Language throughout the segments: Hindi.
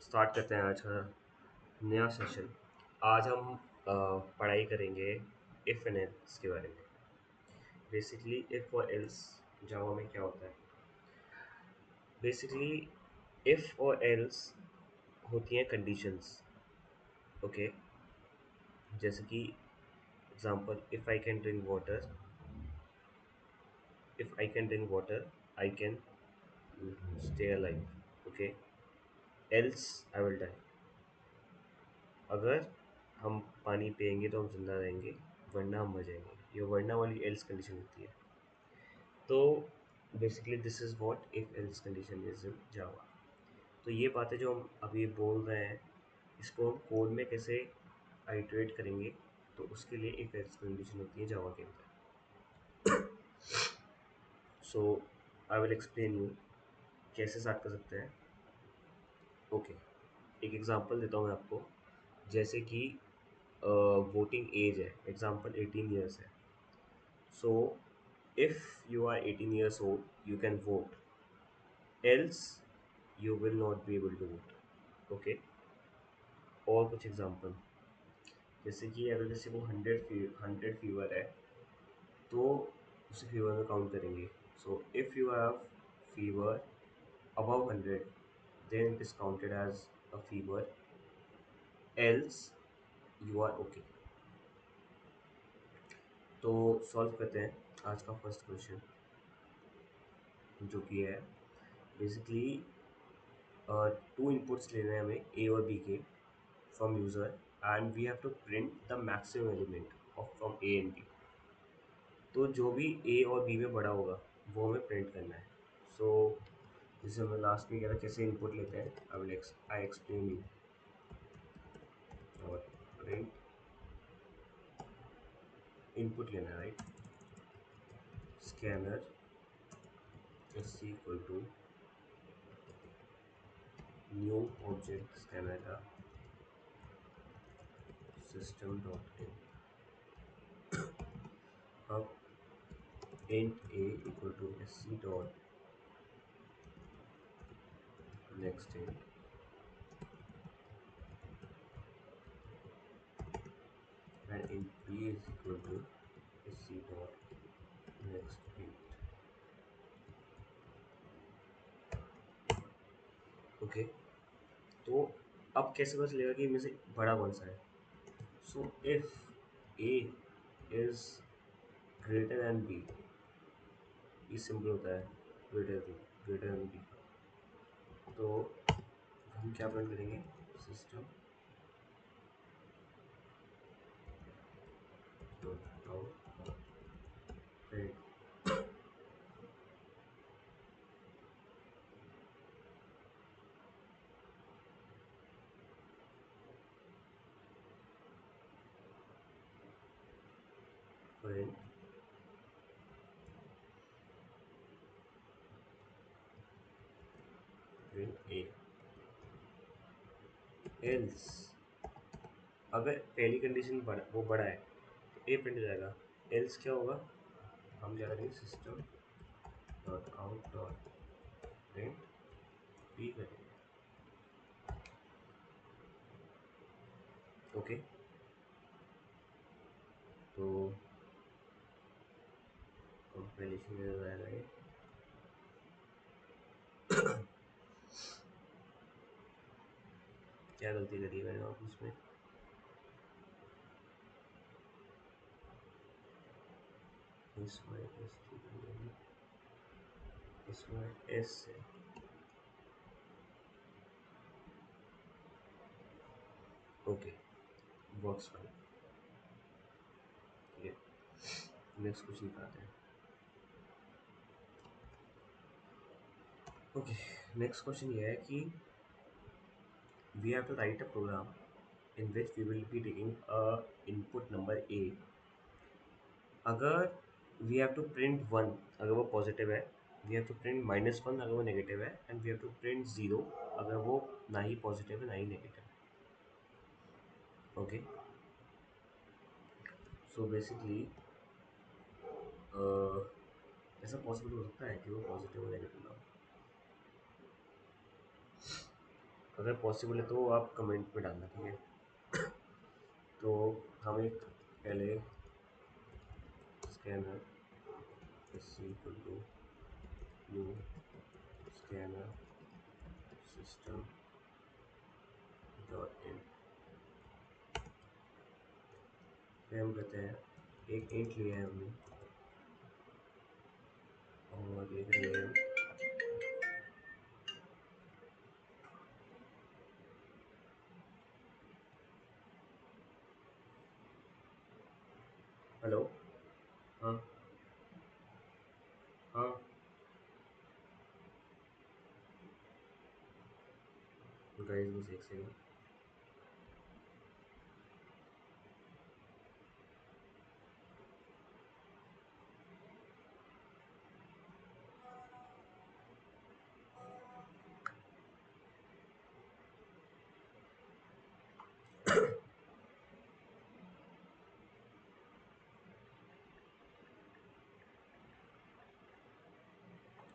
स्टार्ट करते हैं आज का नया सेशन। आज हम पढ़ाई करेंगे इफ़ एंड एल्स के बारे में। बेसिकली इफ़ और एल्स जावा में क्या होता है। बेसिकली इफ़ और एल्स होती हैं कंडीशंस। ओके, जैसे कि example, if I can drink water I can stay alive. Okay, else I will die. अगर हम पानी पियेंगे तो हम जिंदा रहेंगे, वरना हम मर जाएंगे। ये वरना वाली एल्स कंडीशन होती है। तो basically this is what if else condition is in Java. तो ये बातें जो हम अभी बोल रहे हैं, इसको हम कोड में कैसे आइटरेट करेंगे, तो उसके लिए इफ एल्स कंडीशन होती है जावा के अंदर। सो आई विल एक्सप्लेन यू कैसे स्टार्ट कर सकते हैं। ओके, एक एग्जांपल देता हूँ मैं आपको। जैसे कि वोटिंग एज है, एग्जांपल 18 ईयर्स है। सो if you are 18 years old you can vote, else you will not be able to vote. Okay, और कुछ एग्जांपल, जैसे कि अगर किसी को 100 फीवर है तो उसे फीवर में काउंट करेंगे। So if you have fever above 100 then it is counted as a fever, else you are okay. तो सॉल्व करते हैं आज का फर्स्ट क्वेश्चन, जो कि है बेसिकली टू इनपुट्स लेने हैं हमें ए और बी के from user, and we have to print the maximum element of from A and B. तो जो भी A और B में बड़ा होगा वो हमें प्रिंट करना है। सो जैसे हमने लास्ट में किया था, कैसे इनपुट लेते हैं, आई एक्सप्लेन यू। और प्रिंट इनपुट लेना है, right. Scanner is equal to new object scanner का सिस्टम डॉट इन। अब int a equal to sc dot next int, and int b is equal to sc dot next int. Okay, तो अब कैसे पता चलेगा कि इनमें से बड़ा कौन सा है। So if A is greater than B, ये सिंपल होता है ग्रेटर दैन बी। तो हम क्या प्रिंट करेंगे, system dot out print print print A. Else अगर पहली कंडीशन वो बड़ा है तो ए प्रिंट हो जाएगा। एल्स क्या होगा, हम क्या करेंगे, system dot out dot print b करेंगे। ओके, तो कंपाइलेशन में हो जाएगा ये। क्या गलती करी है मैंने आप उसमें, इसमें एस है। Okay, works fine. ठीक है, नेक्स्ट क्वेश्चन पे आते हैं। ओके, नेक्स्ट क्वेश्चन ये है कि we have to write a program in which we will be taking a input number a. अगर we have to print 1 अगर वो पॉजिटिव है, we have to print -1 अगर वो नेगेटिव है, and we have to print 0 अगर वो ना ही पॉजिटिव है ना ही नेगेटिव है। ओके, सो बेसिकली ऐसा पॉसिबल हो सकता है कि वो पॉजिटिव और नेगेटिव ना हो। अगर पॉसिबल है तो आप कमेंट में डालना, ठीक है। तो हम एक पहले scanner is equal to new scanner system dot in, फिर हम कहते हैं एक इंट लिया है हमने और एक नेम, हेलो, हाँ हाँ, गाइस बस एक सेकंड।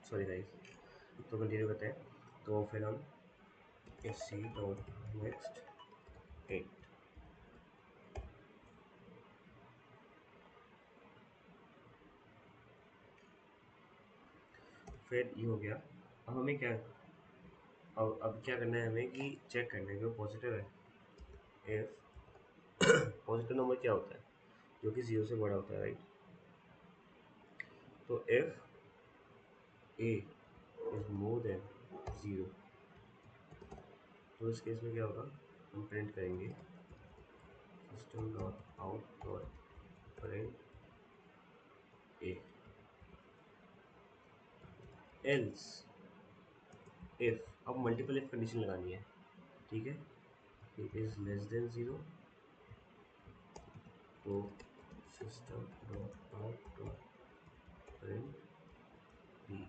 सॉरी गाइस, तो कंटिन्यू करते हैं। तो फिर हम s c dot next int, फिर ये हो गया। अब हमें क्या, अब क्या करना है, हमें कि चेक करना है कि वो पॉजिटिव है। इफ पॉजिटिव नंबर क्या होता है, जो कि जीरो से बड़ा होता है, राइट। तो if A is more than zero, तो इस केस में क्या होगा, हम प्रिंट करेंगे system dot out dot print A. Else if, अब मल्टीपल इफ कंडीशन लगानी है, ठीक है। It is less than zero, तो system dot out dot print B,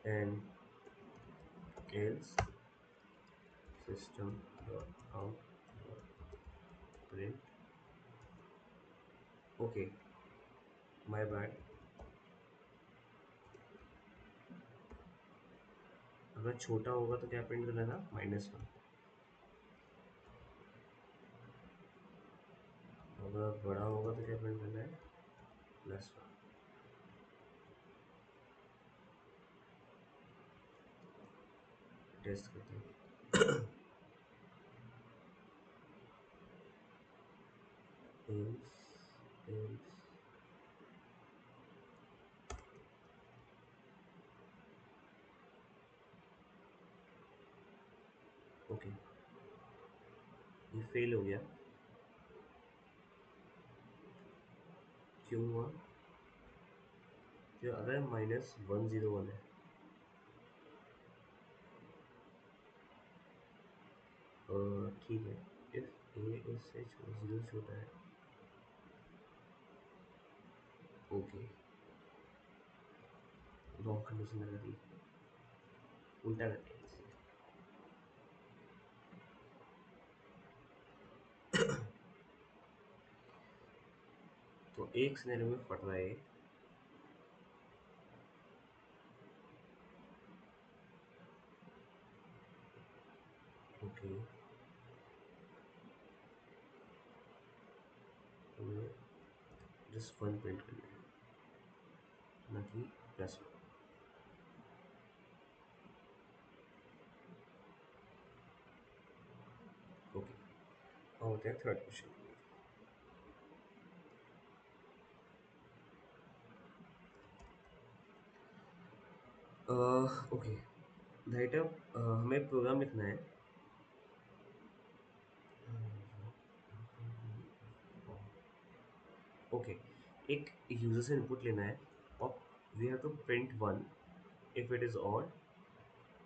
and else system dot out dot print, okay my bad. अगर छोटा होगा तो क्या प्रिंट करना था, -1। अगर बड़ा होगा तो क्या प्रिंट करना है, +1। टेस्ट करते हैं। एल्स एल्स ओके, ये फेल हो गया। क्यों हुआ, तो अगर -101 है, ठीक है। इफ ए इज से जीरो छोटा है, ओके, रॉन्ग कंडीशन लगा दी, उल्टा करते हैं इसे। तो एक सिनेरियो में फट रहा है, ओके, हमें जस्ट 1 प्रिंट करना है, ना कि +1। ओके, अब होते हैं थर्ड क्वेश्चन। ओके, राइटर, हमें प्रोग्राम लिखना है। ओके, एक यूजर से इनपुट लेना है और we have to print 1 if it is odd,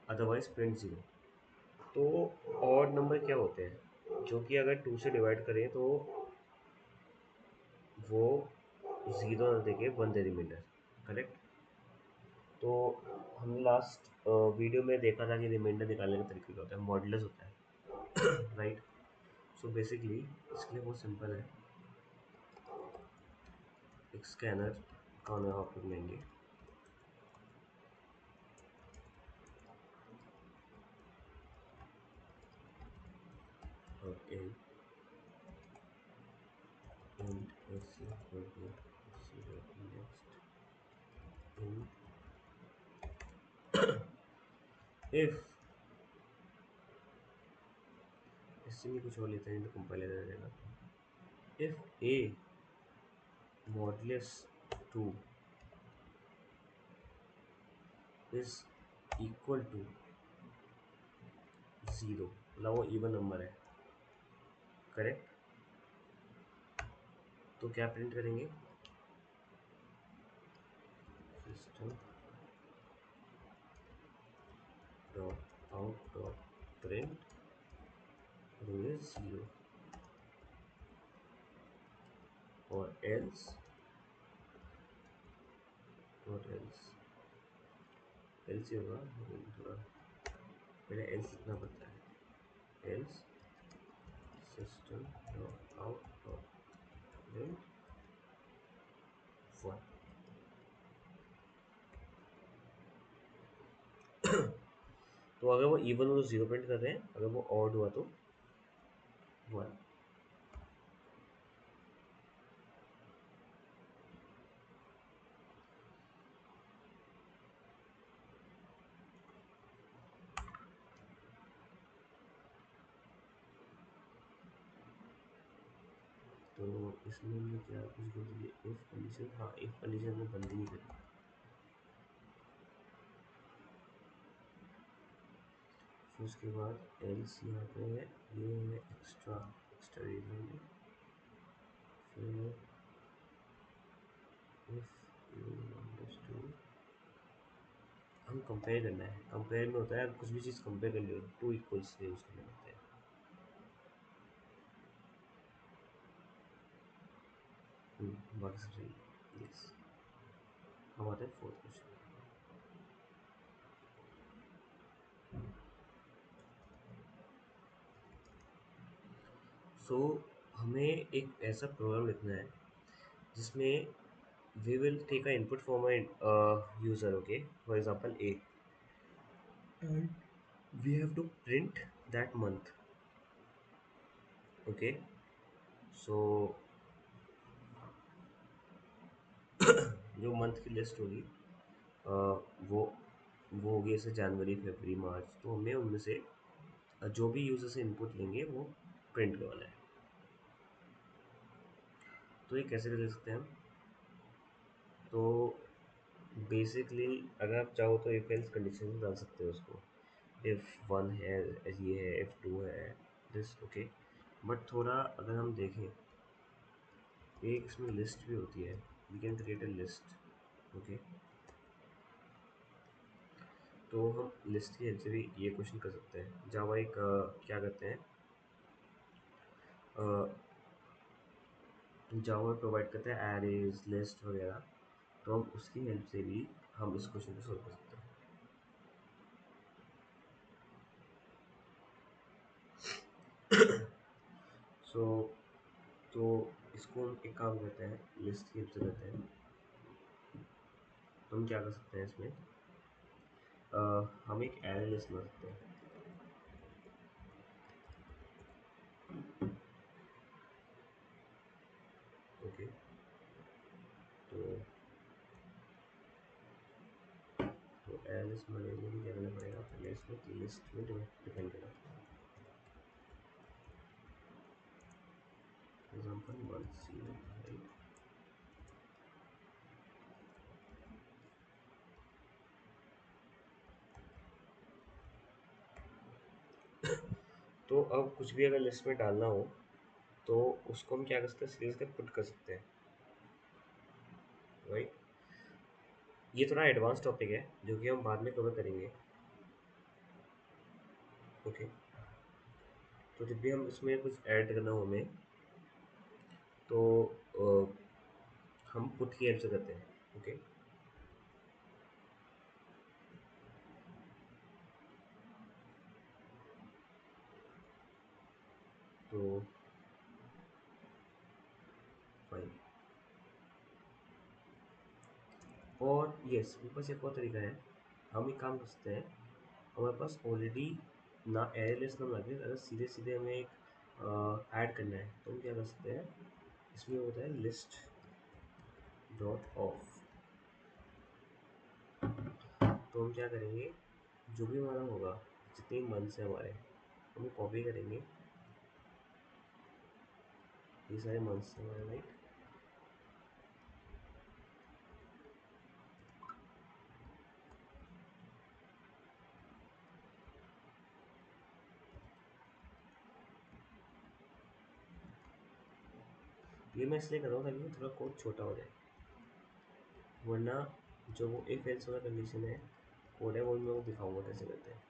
otherwise print 0। तो ऑड नंबर क्या होते हैं, जो कि अगर 2 से डिवाइड करें तो वो 0 ना देके 1 दे रिमाइंडर, करेक्ट। तो हमने लास्ट वीडियो में देखा था कि रिमाइंडर निकालने का तरीका क्या होता है, मॉडुलस होता है। राइट। सो बेसिकली इसके लिए बहुत सिंपल है, एक स्कैनर का नाम आप लोग लेंगे, in and SC will be zero next in if इससे भी कुछ और लेते हैं तो कंपाइलर रहेगा if a modulus 2 is equal to 0 मतलब वो इवन नंबर है करेक्ट तो क्या प्रिंट करेंगे system dot out dot print करेंगे 0 और else not else else he होगा लेकिन थोड़ा पहले एल्स लिखना पड़ता है else system dot out dot print 1 तो अगर वो इवन हो तो 0 प्रिंट कर रहे हैं अगर वो ऑड हुआ तो 1 तो इसमें हमने क्या कुछ बोल दिया इफ कंडीशन हाँ इफ कंडीशन हमने बंद ही नहीं करी फिर उसके बाद एल्स यहाँ पे है ये है एक्स्ट्रा एक्स्ट्रा रीजन में फिर इफ यू अंडरस्टूड हम कंपेयर करना है कंपेयर में होता है कुछ भी चीज़ कंपेयर कर लियो टू इक्वल्स से यूज़ करना होता है बाकी सब सही यस हम आते हैं फोर्थ क्वेश्चन सो हमें एक ऐसा प्रोग्राम लिखना है जिसमें we will take a input from a user okay for example a and we have to print that month okay so जो मंथ की लिस्ट होगी वो वो होगी जैसे जनवरी फरवरी मार्च तो हमें उनमें से जो भी यूज़र से इनपुट लेंगे वो प्रिंट करवाना है तो ये कैसे कर सकते हैं हम तो बेसिकली अगर आप चाहो तो इफ एल्स कंडीशन डाल सकते हो उसको इफ़ वन है ये है इफ़ टू है दिस ओके बट थोड़ा अगर हम देखें एक इसमें लिस्ट भी होती है we can create a list okay तो हम लिस्ट की हेल्प से भी ये क्वेश्चन कर सकते हैं जावा एक क्या करते हैं जावा प्रोवाइड करते हैं एरेज लिस्ट वगैरह तो हम उसकी हेल्प से भी हम इस क्वेश्चन को सॉल्व कर सकते हैं सो तो इसको हम एक काम करते हैं लिस्ट की हेल्प से करते हैं तो हम क्या कर सकते हैं इसमें हम एक एरे लिस्ट बना सकते हैं ओके तो एरे लिस्ट बनाने के लिए क्या करना पड़ेगा पहले इसमें की लिस्ट में डिपेंड करेगा एग्जाम्पल 1 0 राइट तो अब कुछ भी अगर लिस्ट में डालना हो तो उसको हम क्या कर सकते हैं सीधे पुट कर सकते हैं राइट ये थोड़ा एडवांस टॉपिक है जो कि हम बाद में कवर करेंगे ओके तो जब भी हम इसमें कुछ ऐड करना हो हमें तो हम पुट की हेल्प से करते हैं ओके तो फाइन और यस मेरे पास एक और तरीका है हम एक काम कर सकते हैं हमारे पास ऑलरेडी ना एरे लिस्ट ना लगे अगर सीधे सीधे हमें एक ऐड करना है तो हम क्या कर सकते हैं, इसमें होता है लिस्ट डॉट ऑफ। तो हम क्या करेंगे, जो भी हमारा होगा, जितने मंथ्स हैं हमारे, हम कॉपी करेंगे, ये सारे मंथ्स हैं हमारे, राइट। ये मैं इसलिए कर रहा हूँ ताकि थोड़ा कोड छोटा हो जाए, वरना जो वो इफ एल्स वाला कंडीशन है कोड है, वो मैं वो दिखाऊंगा कैसे करते हैं।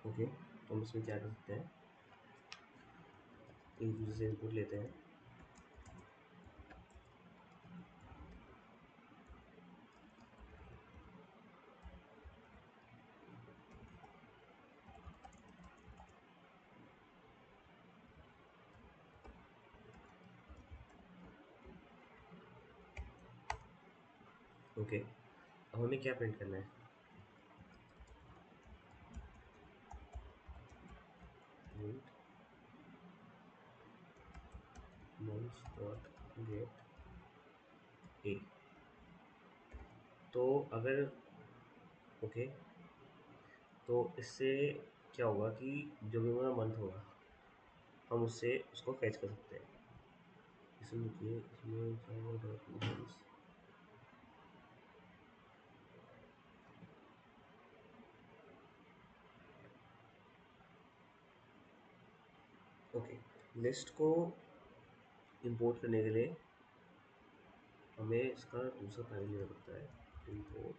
ओके, तो हम इसमें क्या कर सकते हैं, एक दूसरे से इनपुट लेते हैं। ओके, अब हमें क्या प्रिंट करना है, प्रिंट months डॉट गेट ए। तो अगर ओके, तो इससे क्या होगा कि जो भी हमारा मंथ होगा हम उससे उसको फैच कर सकते हैं। इसमें देखिए, इसमें क्या होगा, डॉक्यूमेंट्स, ओके। लिस्ट को इंपोर्ट करने के लिए हमें इसका दूसरा फाइल लेना पड़ता है, इंपोर्ट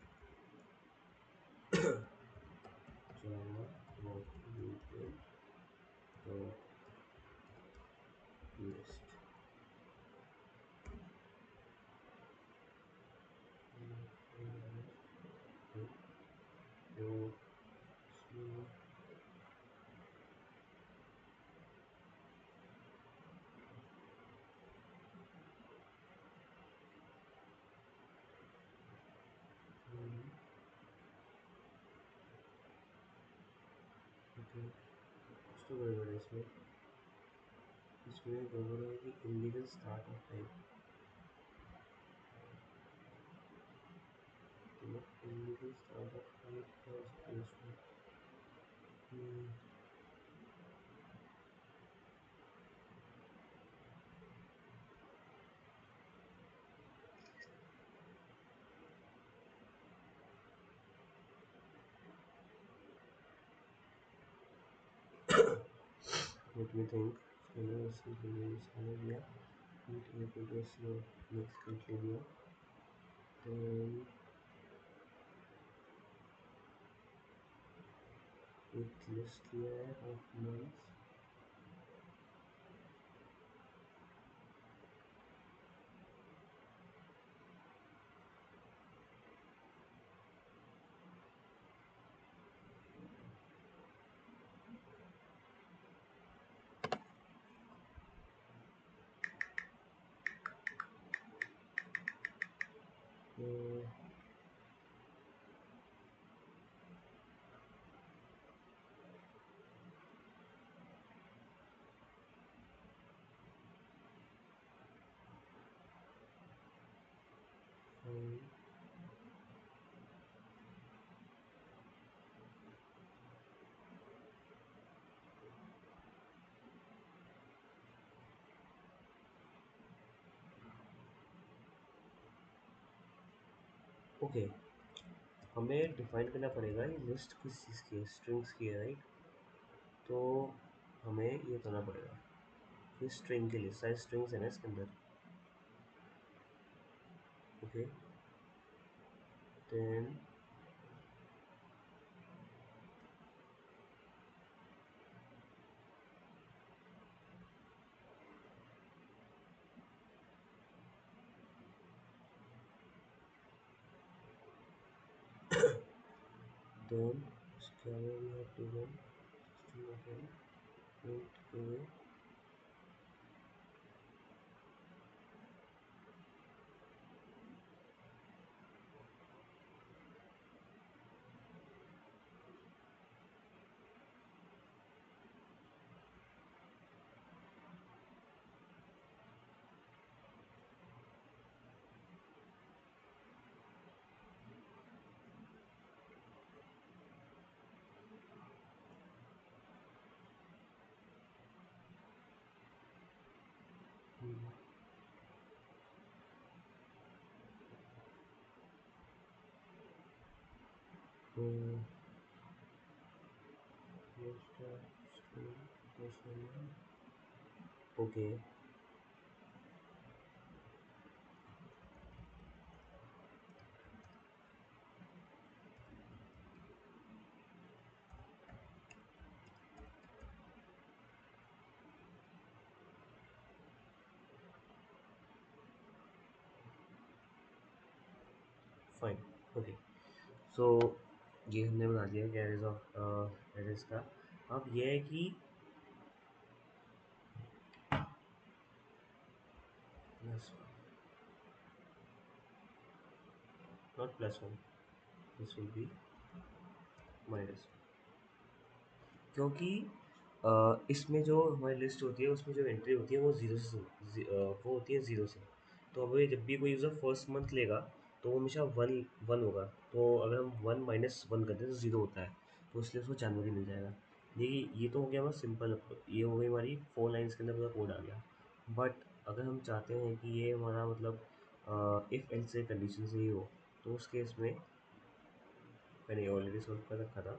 जावा डॉक्यूमेंट डॉट लिस्ट। तो इसमें ओके, कुछ तो गड़बड़ है इसमें, इसमें गड़बड़ है कि इलीगल स्टार्ट ऑफ टाइम, तो इलीगल स्टार्ट ऑफ टाइम क्या हो सकता है इसमें। लेट मी थिंक, मैंने दिया नेक्स्ट ले दिया, तो एक लिस्ट लिया है ऑफ मंथ्स, तो ओके, हमें डिफाइन करना पड़ेगा ये लिस्ट किस चीज़ की है, स्ट्रिंग्स की है, राइट। तो हमें ये करना पड़ेगा, ये स्ट्रिंग के लिए सारे स्ट्रिंग्स है ना इसके अंदर। Okay, then return scanner we have to run system again print a okay fine okay सो ये हमने बना दिया गैरेज ऑफ गैरेज का अब ये है कि plus not plus one this will be minus क्योंकि इसमें जो हमारी लिस्ट होती है उसमें जो एंट्री होती है वो वो होती है ज़ीरो से तो अब ये जब भी कोई यूज़र फर्स्ट मंथ लेगा तो वो हमेशा वन वन होगा तो अगर हम वन माइनस वन करते हैं तो ज़ीरो होता है तो इसलिए उसको जनवरी मिल जाएगा ये तो हो गया हमारा सिंपल ये हो गई हमारी 4 लाइन्स के अंदर पूरा कोड आ गया बट अगर हम चाहते हैं कि ये हमारा मतलब इफ़ एल्स से कंडीशन से ही हो तो उस केस में मैंने ऑलरेडी सॉल्व कर रखा था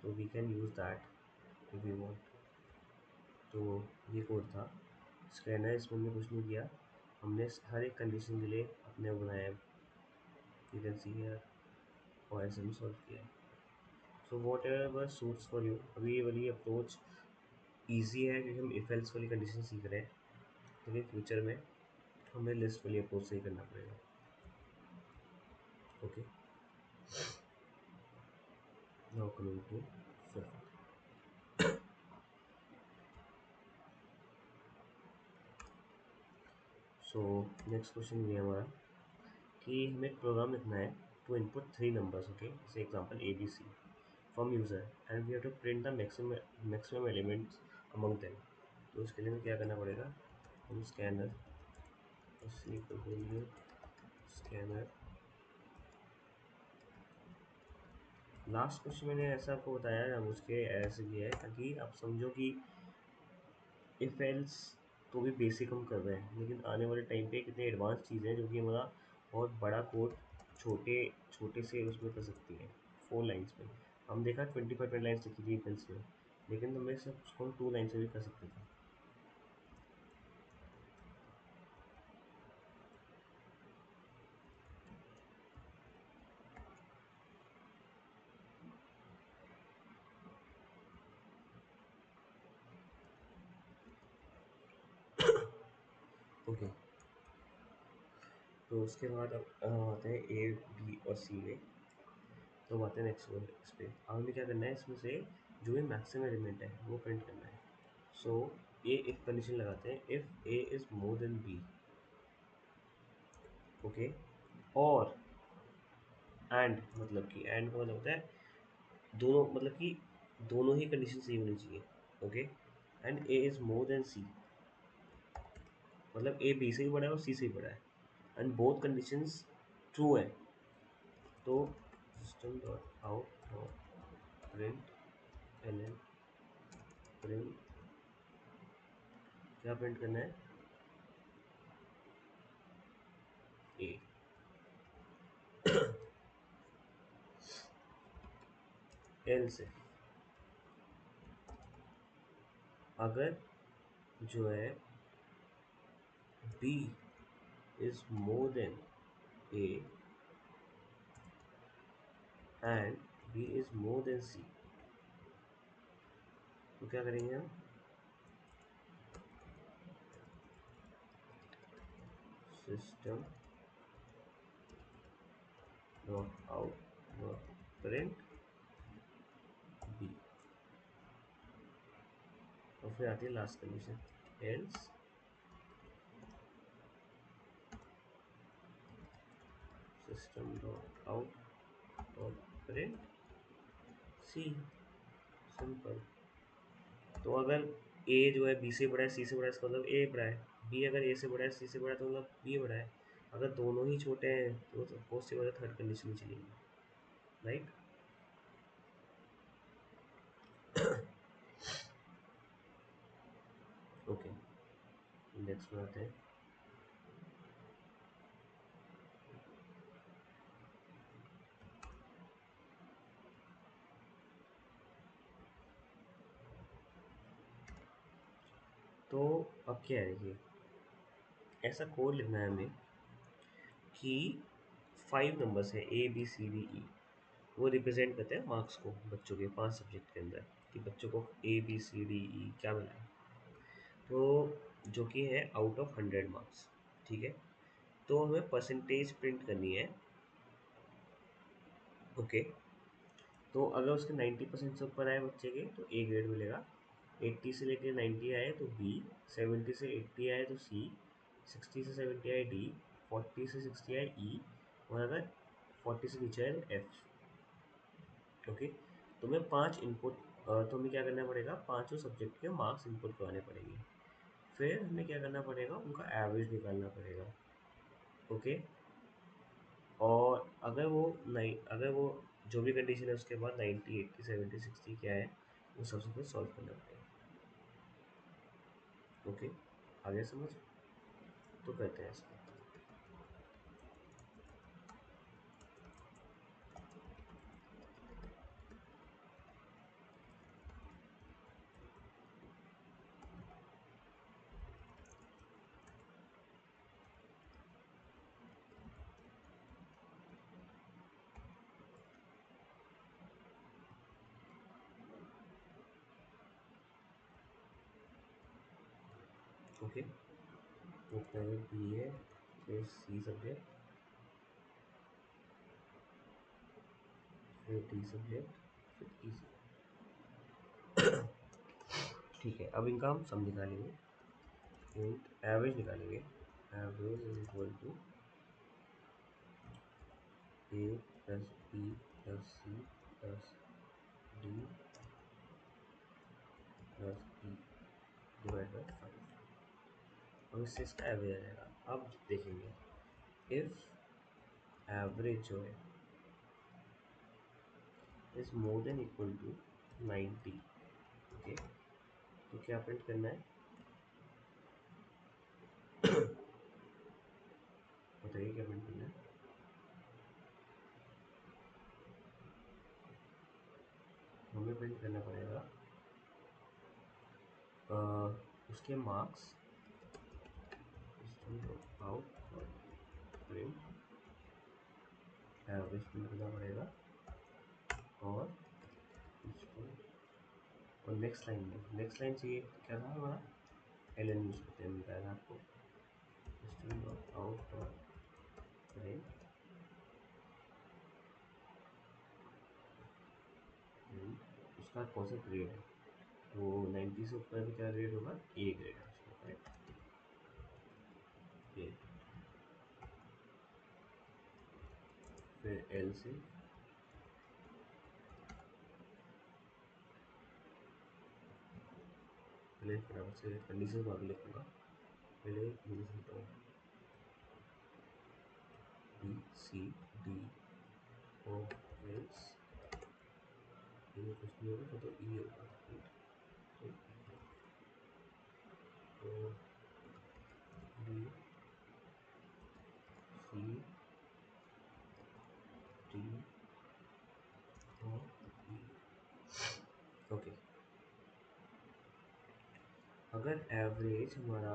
तो we can use that if you want तो ये कोड था स्कैनर इसमें हमने कुछ नहीं किया हमने हर एक कंडीशन के लिए अपने वो बनाया यू कैन सी हियर और ऐसे भी सॉल्व किया so what ever suits for you अभी ये वाली अप्रोच ईजी है क्योंकि हम इफ एल्स वाली कंडीशन सीख रहे हैं लेकिन फ्यूचर में हमें लिस्ट वाली अप्रोच से ही करना पड़ेगा okay now coming to fifth so next question ये है हमारा कि हमें एक प्रोग्राम लिखना है to input three numbers okay जैसे example A B C from user and we have to print the maximum elements among them तो उसके लिए हमें क्या करना पड़ेगा हम स्कैनर स्कैनर लास्ट क्वेश्चन मैंने ऐसा आपको बताया है हम उसके ऐसे किया है ताकि आप समझो कि इफ एल्स तो भी बेसिक हम कर रहे हैं लेकिन आने वाले टाइम पे कितने एडवांस चीज़ें हैं जो कि हमारा बहुत बड़ा कोड छोटे छोटे से उसमें कर सकती है 4 लाइन्स में हम देखा 25 लाइन्स लिखी थी इफ एल्स में लेकिन हमें सब उसको हम 2 लाइन से भी कर सकते थे ओके तो उसके बाद अब आते हैं ए बी और सी में तो आते हैं नेक्स्ट इस पे अब हमें क्या करना है इसमें से जो भी मैक्सिमम एलिमेंट है वो प्रिंट करना है सो ए इफ कंडीशन लगाते हैं if A is more than B okay और एंड मतलब कि एंड का मतलब होता है दोनों मतलब कि दोनों ही कंडीशन सही होनी चाहिए okay and A is more than C मतलब ए बी से ही बड़ा है और सी से ही बड़ा है एंड बोथ कंडीशंस ट्रू है तो system dot out dot print L N print क्या प्रिंट करना है ए एल से अगर जो है B is more than A and B is more than C तो क्या करेंगे हम system dot out dot print फिर आती है last condition, else system dot out dot print C. Simple. तो अगर ए जो है बी से बड़ा है, सी से बड़ा है, इसका मतलब ए बड़ा है। बी अगर ए से बड़ा है, सी से बड़ा है, तो मतलब बी बड़ा है। अगर दोनों ही छोटे हैं तो सपोज से वजह थर्ड कंडीशन में चलेगी, राइट। ओके, नेक्स्ट में आते हैं। तो अब क्या है, देखिए ऐसा कोड लिखना है हमें कि 5 नंबर्स हैं ए बी सी डी ई, वो रिप्रेजेंट करते हैं मार्क्स को बच्चों के 5 सब्जेक्ट के अंदर, कि बच्चों को ए बी सी डी ई क्या मिला है। तो जो कि है आउट ऑफ 100 मार्क्स, ठीक है। तो हमें परसेंटेज प्रिंट करनी है। ओके, तो अगर उसके 90% से ऊपर आए बच्चे के तो ए ग्रेड मिलेगा, 80 से लेकर 90 आए तो बी, 70 से 80 आए तो सी, 60 से 70 आए डी, 40 से 60 आए ई, और अगर 40 से नीचे आए तो एफ। ओके, तो हमें 5 इनपुट, तो हमें क्या करना पड़ेगा, पांचों सब्जेक्ट के मार्क्स इनपुट करवाने पड़ेंगे। फिर हमें क्या करना पड़ेगा, उनका एवरेज निकालना पड़ेगा। ओके, और अगर वो जो भी कंडीशन है उसके बाद 90 80 70 60 क्या है, वो सबसे पहले सॉल्व करना पड़ेगा। ओके, आगे समझ, तो कहते हैं इसको। ओके, तो पहले बी है, फिर सी सब्जेक्ट, फिर डी सब्जेक्ट, फिर ई सब्जेक्ट। ठीक है, अब इनका हम सम निकालेंगे, एवरेज निकालेंगे। Average is equal to a plus b plus c plus d plus e divide by 5। अब इससे इसका एवरेज आ जाएगा। अब देखेंगे, इफ एवरेज जो है is more than equal to 90, okay, तो क्या प्रिंट करना है, बताइए क्या प्रिंट करना है। हमें प्रिंट करना पड़ेगा उसके मार्क्स आउट और प्रिंट एवरेज प्रिंट करना पड़ेगा, और इसको, और नेक्स्ट लाइन चाहिए क्या था हमारा, एल एन यूज करते हैं, बताया था आपको, सिस्टम डॉट आउट और प्रिंट उसका कौन सा ग्रेड है, वो 90 से ऊपर भी क्या ग्रेड होगा, ए ग्रेड है उसका, करेक्ट, ए। फिर एल से पहले फटाफट से कंडीशन को आगे लिखूँगा, पहले मुझे सुनता हूँ, B C D O else, ये कुछ नहीं होगा तो ई होगा, तो O B C D O E. Okay, अगर एवरेज हमारा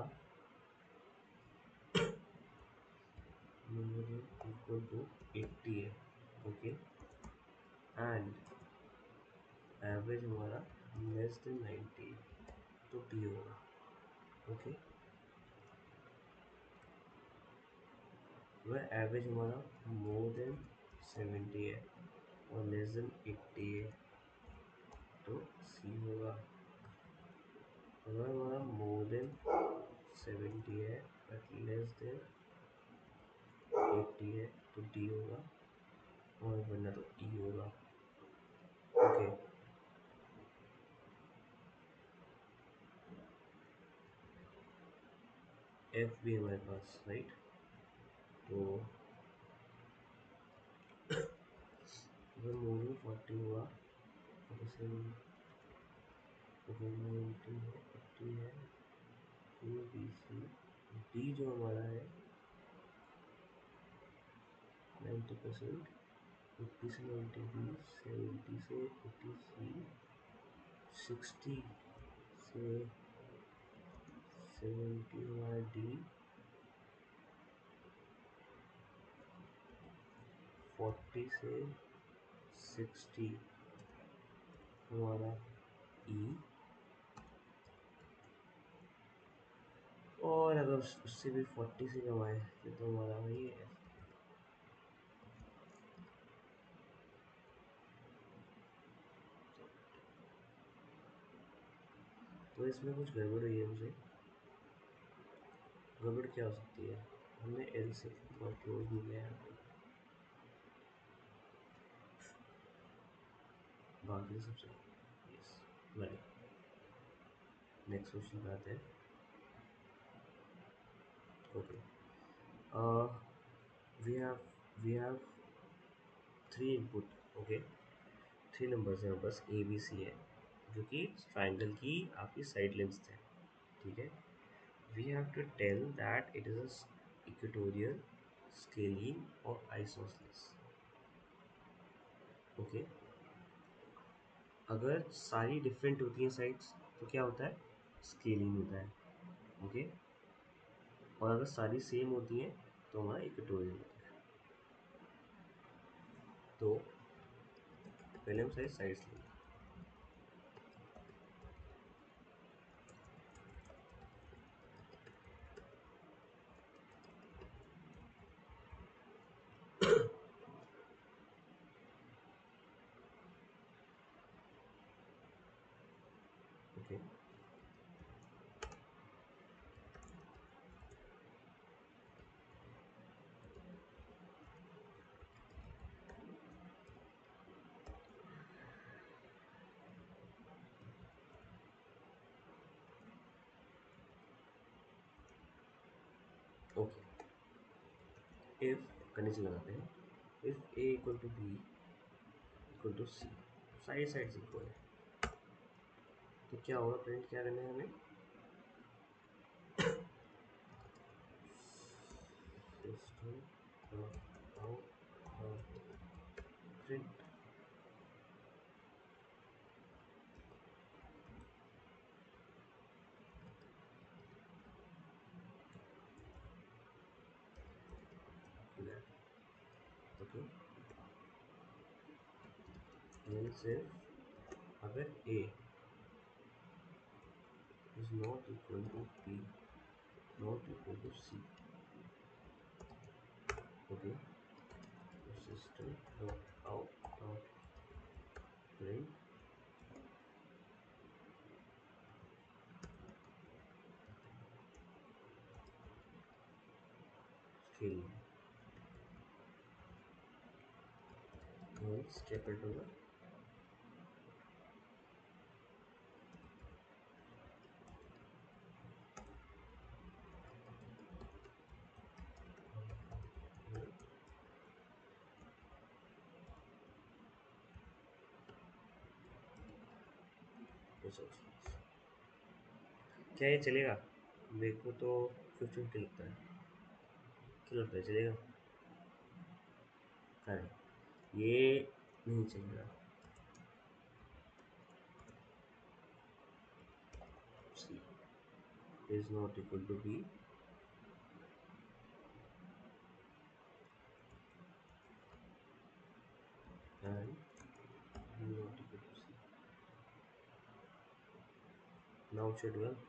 इक्वल टू 80 है, ओके, एंड एवरेज हमारा लेस देन 90, तो डी होगा। ओके, अगर एवरेज हमारा मोर देन 70 है और लेस देन 80 है तो सी होगा। अगर हमारा मोर देन 70 है बट लेस देन 80 है तो डी होगा, और वरना तो ई होगा। ओके, एफ भी है हमारे पास, राइट। तो अगर मोर देन 40 हुआ तो जैसे अगर 90 है, 80 है, ए बी सी, डी जो हमारा है 90%, 80 से 90 बी, 70 से 80 सी, 60 से 70 हमारा डी, 40 से 60 हमारा ई, और अगर उससे भी 40 से कम आए तो हमारा वही है। तो इसमें कुछ गड़बड़ हुई है मुझे। गड़बड़ क्या हो सकती है? हमने एल से बहुत क्लोज नहीं गया है, बाकी सब सही। यस, वेल, नेक्स्ट क्वेश्चन पे आते हैं। Okay, we have we have three input. Okay, three numbers हैं बस, ए बी सी है, जो कि ट्राइंगल की आपकी साइड लेंथ है। ठीक है, we have to tell that it is a equatorial, scalene और isosceles। ओके, अगर सारी डिफरेंट होती हैं साइड्स तो क्या होता है? स्केलिंग होता है। ओके, और अगर सारी सेम होती हैं तो हमारा इक्वेटोरियल होता है। तो पहले हम सारी साइड्स लेंगे। ओके, ओके, इफ कंडीशन लगाते हैं, if A equal to B equal to C, सारी साइड्स इक्वल है, तो क्या होगा? प्रिंट क्या करना है हमें? System dot out dot print. Okay, means if अगर ए is not equal to P, not equal to C. Okay, so system dot out dot print scale means capital resources। क्या ये चलेगा? मेरे को तो 50-50 लगता है। क्या लगता है, चलेगा? करेक्ट, ये नहीं चलेगा। C is not equal to B and B not equal to C. Now it should well।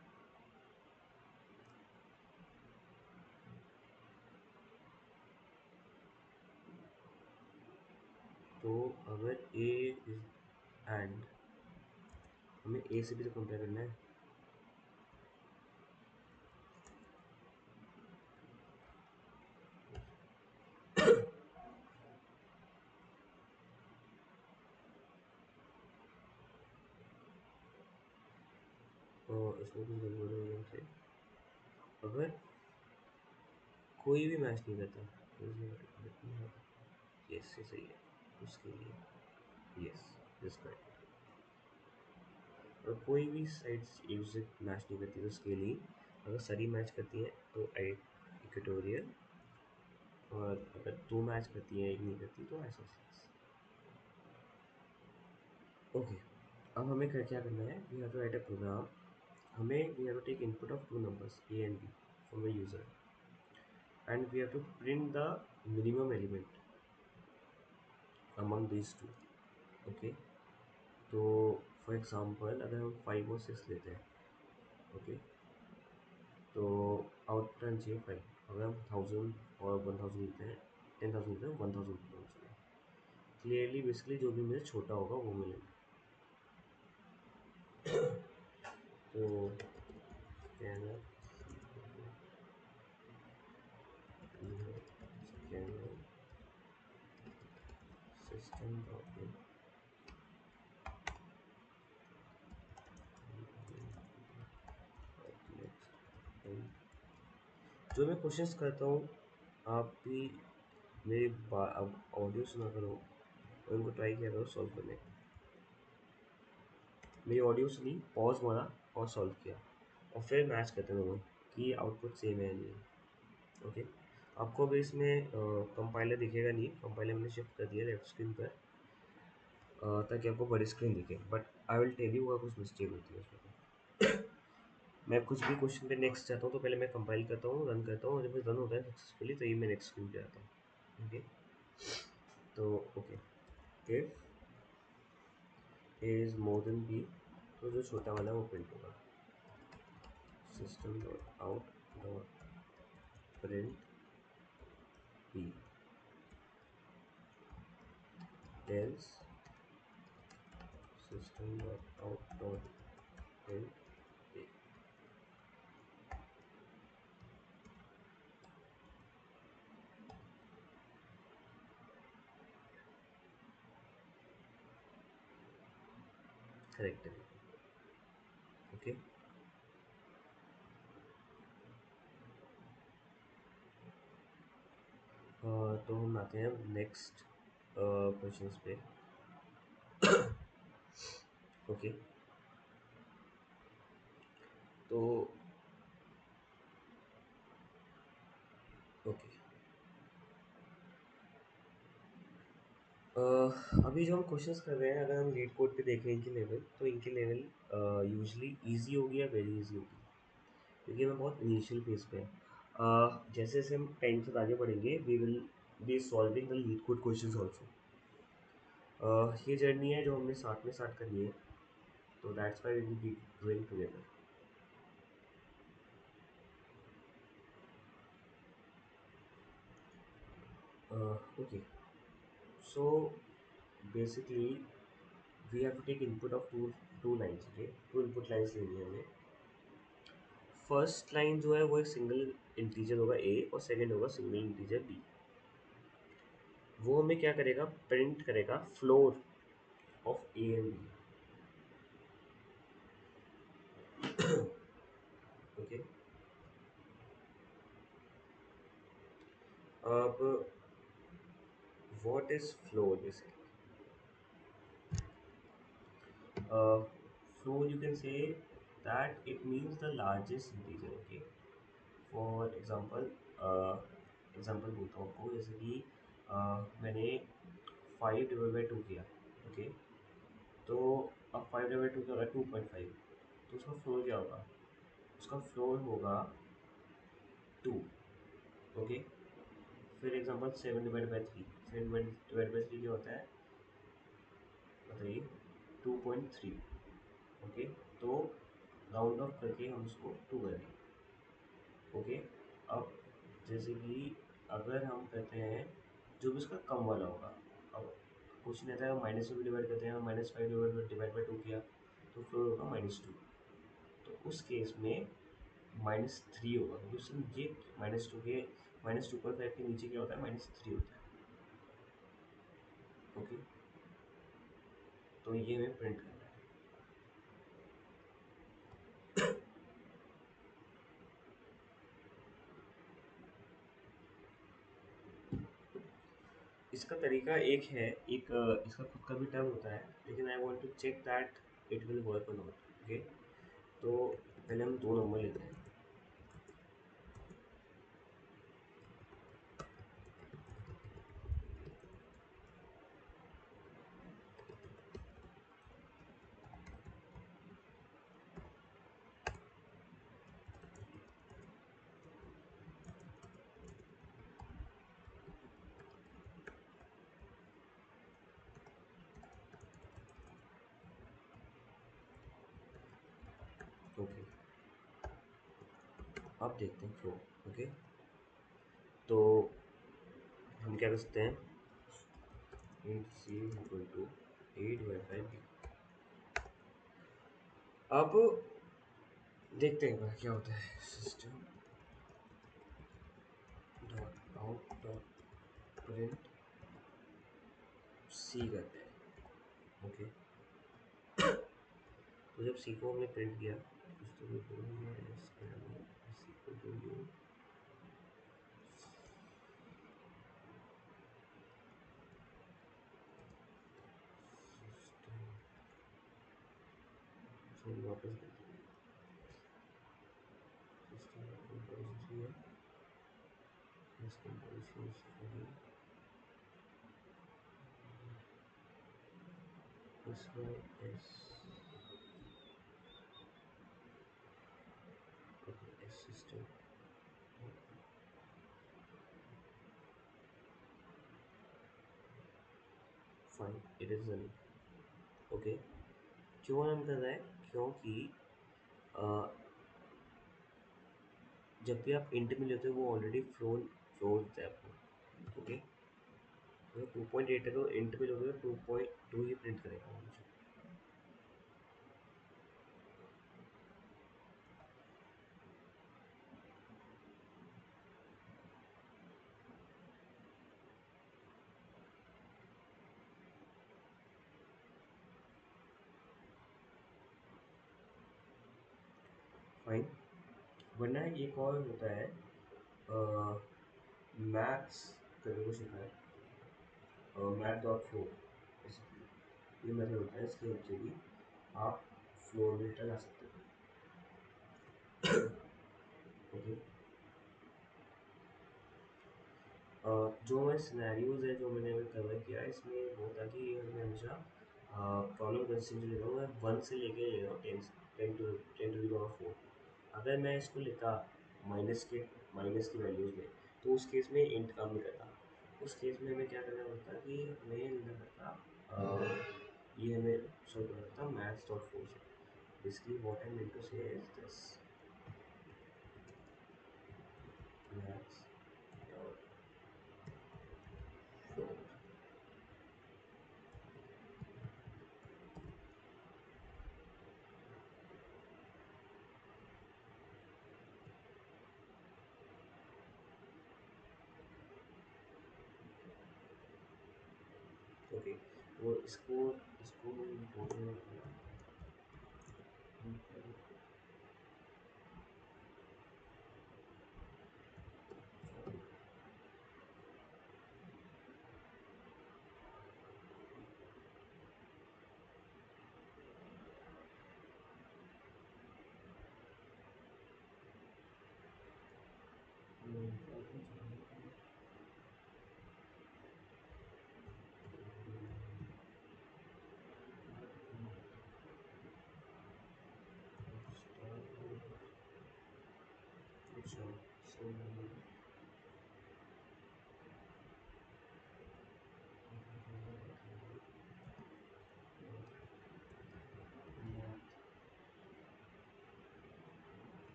तो अगर A इज एंड हमें A से भी तो कंपेयर करना है। इसमें कुछ गड़बड़ हो गया से अगर कोई भी मैच नहीं करता, यस ये सही है उसके लिए, यस दिस करेक्ट। और कोई भी साइड्स एक दूसरे मैच नहीं करती तो उसके लिए, अगर सारी मैच करती हैं तो इक्वेटोरियल, और अगर दो मैच करती हैं एक नहीं करती तो आइसोसेलेस। ओके, अब हमें क्या करना है, we have to write a program. हमें we have to take input of two numbers A and B from the user, and we have to print the minimum element among these two। Okay, तो फॉर एग्जांपल अगर हम 5 और 6 लेते हैं, ओके, तो आउटपुट आना चाहिए 5। अगर हम 1000 और 1000 लेते हैं, 10,000 लेते हैं, 1000 होना चाहिए। क्लियरली बेसिकली जो भी मुझे छोटा होगा वो मिलेगा। तो स्कैनर स्कैनर सिस्टम डॉट इन, जो मैं कोशिश करता हूँ आप भी मेरी अब ऑडियो सुना करो और उनको ट्राई किया करो सॉल्व करने का। मेरी ऑडियो सुनी, पॉज मारा और सॉल्व किया, और फिर मैच करते दोनों कि आउटपुट सेम है नहीं। ओके, आपको अभी इसमें कंपाइलर दिखेगा नहीं, कंपाइलर मैंने शिफ्ट कर दिया लेफ्ट स्क्रीन पर ताकि आपको बड़ी स्क्रीन दिखे, but I will tell you कुछ मिस्टेक होती है उसमें। मैं कुछ भी क्वेश्चन पे नेक्स्ट जाता हूँ तो पहले मैं कंपाइल करता हूँ, रन करता हूँ, और जब रन होता है सक्सेसफुली तो ये मैं नेक्स्ट स्क्रीन पे आता हूँ। ओके, तो okay, if a is more than b, तो जो छोटा वाला है वो प्रिंट होगा। System dot out dot print b else system dot out dot print a। Correct है। ओके, तो हम आते हैं नेक्स्ट क्वेश्चंस पे। ओके, तो ओके, अभी जो हम क्वेश्चंस कर रहे हैं, अगर हम लीड कोड पे देखें इनके लेवल, तो इनके लेवल यूजली इजी होगी या वेरी इजी होगी, क्योंकि मैं बहुत इनिशियल फेज पे है। जैसे जैसे हम टाइम से आगे बढ़ेंगे we will be solving the LeetCode questions also. ये जर्नी है जो हमने साथ में स्टार्ट करनी है, तो that's why we will be doing together. Okay, so basically we have to take input of two lines. Okay, two input lines लेनी है हमें। फर्स्ट लाइन जो है वो एक सिंगल इंटीजर होगा ए, और सेकंड होगा सिंगल इंटीजर बी। वो हमें क्या करेगा, प्रिंट करेगा floor of A and B. Okay, अब what is floor basically? Floor you can say that it means the largest integer. Okay, for example example बोलता हूँ आपको, जैसे कि मैंने 5/2 किया। ओके, तो अब 5/2 क्या होगा, 2.5, तो उसका फ्लोर क्या होगा, उसका फ्लोर होगा 2। ओके, फिर एग्जांपल 7/3, 7/3 क्या होता है बताइए, 2.3। ओके, तो राउंड ऑफ करके हम उसको 2 करेंगे। ओके, अब जैसे कि अगर हम कहते हैं जो भी उसका कम वाला होगा, अब क्वेश्चन रहता है माइनस में भी डिवाइड करते हैं, -5 डिवाइड बाई 2 किया तो फ्लोर होगा -2। तो उस केस में -3 होगा, क्योंकि उससे ये -2 के -2.5 के नीचे क्या होता है, -3 होता है। ओके, तो ये हमें प्रिंट करना है। इसका तरीका एक है, एक इसका खुद का भी टर्म होता है, लेकिन I want to check that it will work और नॉट। ओके, तो पहले हम दो नंबर लेते हैं। ओके, अब देखते हैं फ्लो। ओके, तो हम क्या कर सकते हैं, int c equal to A divide by B. अब देखते हैं क्या होता है। System dot out dot print C करते हैं। ओके, तो जब सी को हमने प्रिंट किया, system equal to new system, वापस सिस्टम कंपोजिशन है, इस कंपोजिशन इसमें s, s system fine, it is running. Okay, क्यों रन कर रहा है, क्योंकि जब भी आप इंट में लेते हो वो ऑलरेडी फ्लो फ्लो होता है आपको। ओके, तो 2.8 है तो इंट में लोगे तो 2.2 ही प्रिंट करेगा मुझे। फाइन, वरना एक और होता है, मैथ्स करके कुछ होता है, मैथ डॉट फ्लो, ये मेथड होता है, इसके नीचे भी आप फ्लो डेटा ला सकते हो। ओके, जो मैं सिनेरियोज है जो मैंने अभी कवर किया, इसमें वो था कि मैं हमेशा प्रॉब्लम कंसिडर ले रहा हूँ, मैं 1 से लेके ले रहा हूँ 10 टू द पावर 4। अगर मैं इसको लेता माइनस की वैल्यूज़ में, तो उस केस में इंट काम नहीं करता। उस केस में हमें क्या करना पड़ता कि हमें लेना पड़ता, ये हमें सॉल्व करना पड़ता मैथ्स डॉट फोर से। Basically what I mean to say is this, maths dot four. Okay, वो इसको इसको बोलते हैं अच्छा, so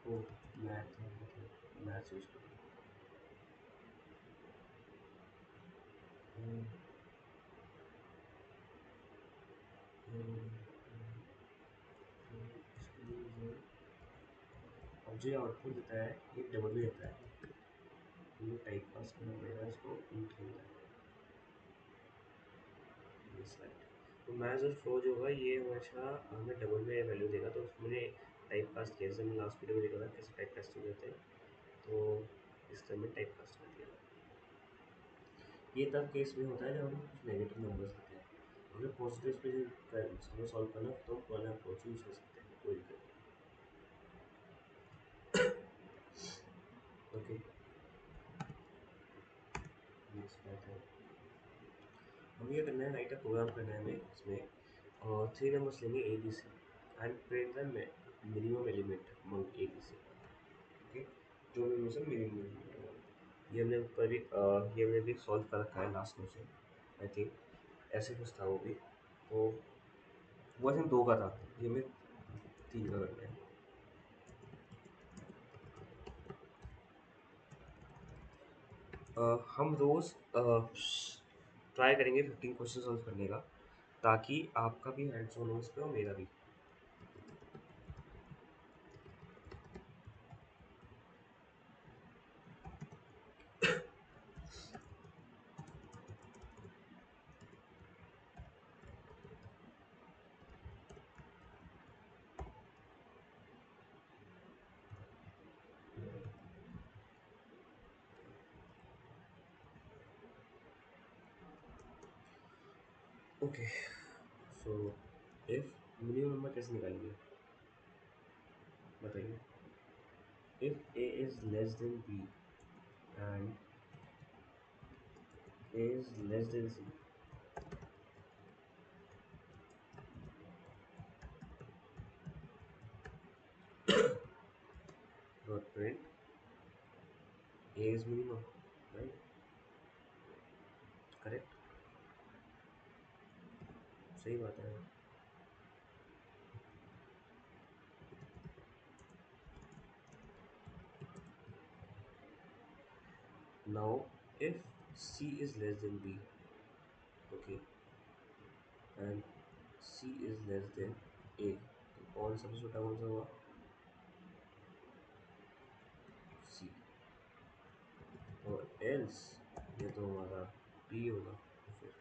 oh, मैथ यूज करो। हम्म, हम्म, इसके लिए अब जो आउटपुट देता है ये डबल देता है, तो ये टाइप पास करना पड़ेगा इसको इंट के अंदर, ये स्लाइड। तो मैच और फ्लो जो होगा ये हमेशा हमें डबल में वैल्यू देगा। तो मैंने टाइप कास्ट किया, जैसे मैंने लास्ट वीडियो में देखा था कैसे टाइप कास्टिंग करते हैं, तो इस तरह में टाइप कास्ट कर दिया। ये तब केस में होता है जब हमें कुछ नेगेटिव नंबर्स आते हैं। अगर पॉजिटिव पे जो हमें सॉल्व करना है तो हम पुराना अप्रोच यूज कर सकते हैं, कोई दिक्कत नहीं। ओके, नेक्स्ट बात है, हमें क्या करना है, राइट अ प्रोग्राम करना है हमें इसमें, और 3 नंबर्स लेंगे a b c and print the minimum element among a b c. Okay, जो भी मुझे मिनिमम एलिमेंट होगा, ये हमने ऊपर भी ये हमने भी सॉल्व कर रखा है लास्ट क्वेश्चन, आई थिंक ऐसे कुछ था वो भी। तो वो आई थिंक 2 का था, ये हमें 3 का करना है। हम रोज़ ट्राई करेंगे 15 क्वेश्चन सॉल्व करने का, ताकि आपका भी हैंड्स ऑन हो इस पे और मेरा भी। Okay, so if minimum number कैसे निकालेंगे बताइए। If A is less than B and A is less than C, dot print A is minimum, right, correct, सही बात है। Now if C is less than B, okay, and C is less than A, तो कौन सा छोटा कौन सा हुआ, सी, और एल्स ये तो हमारा बी होगा फिर,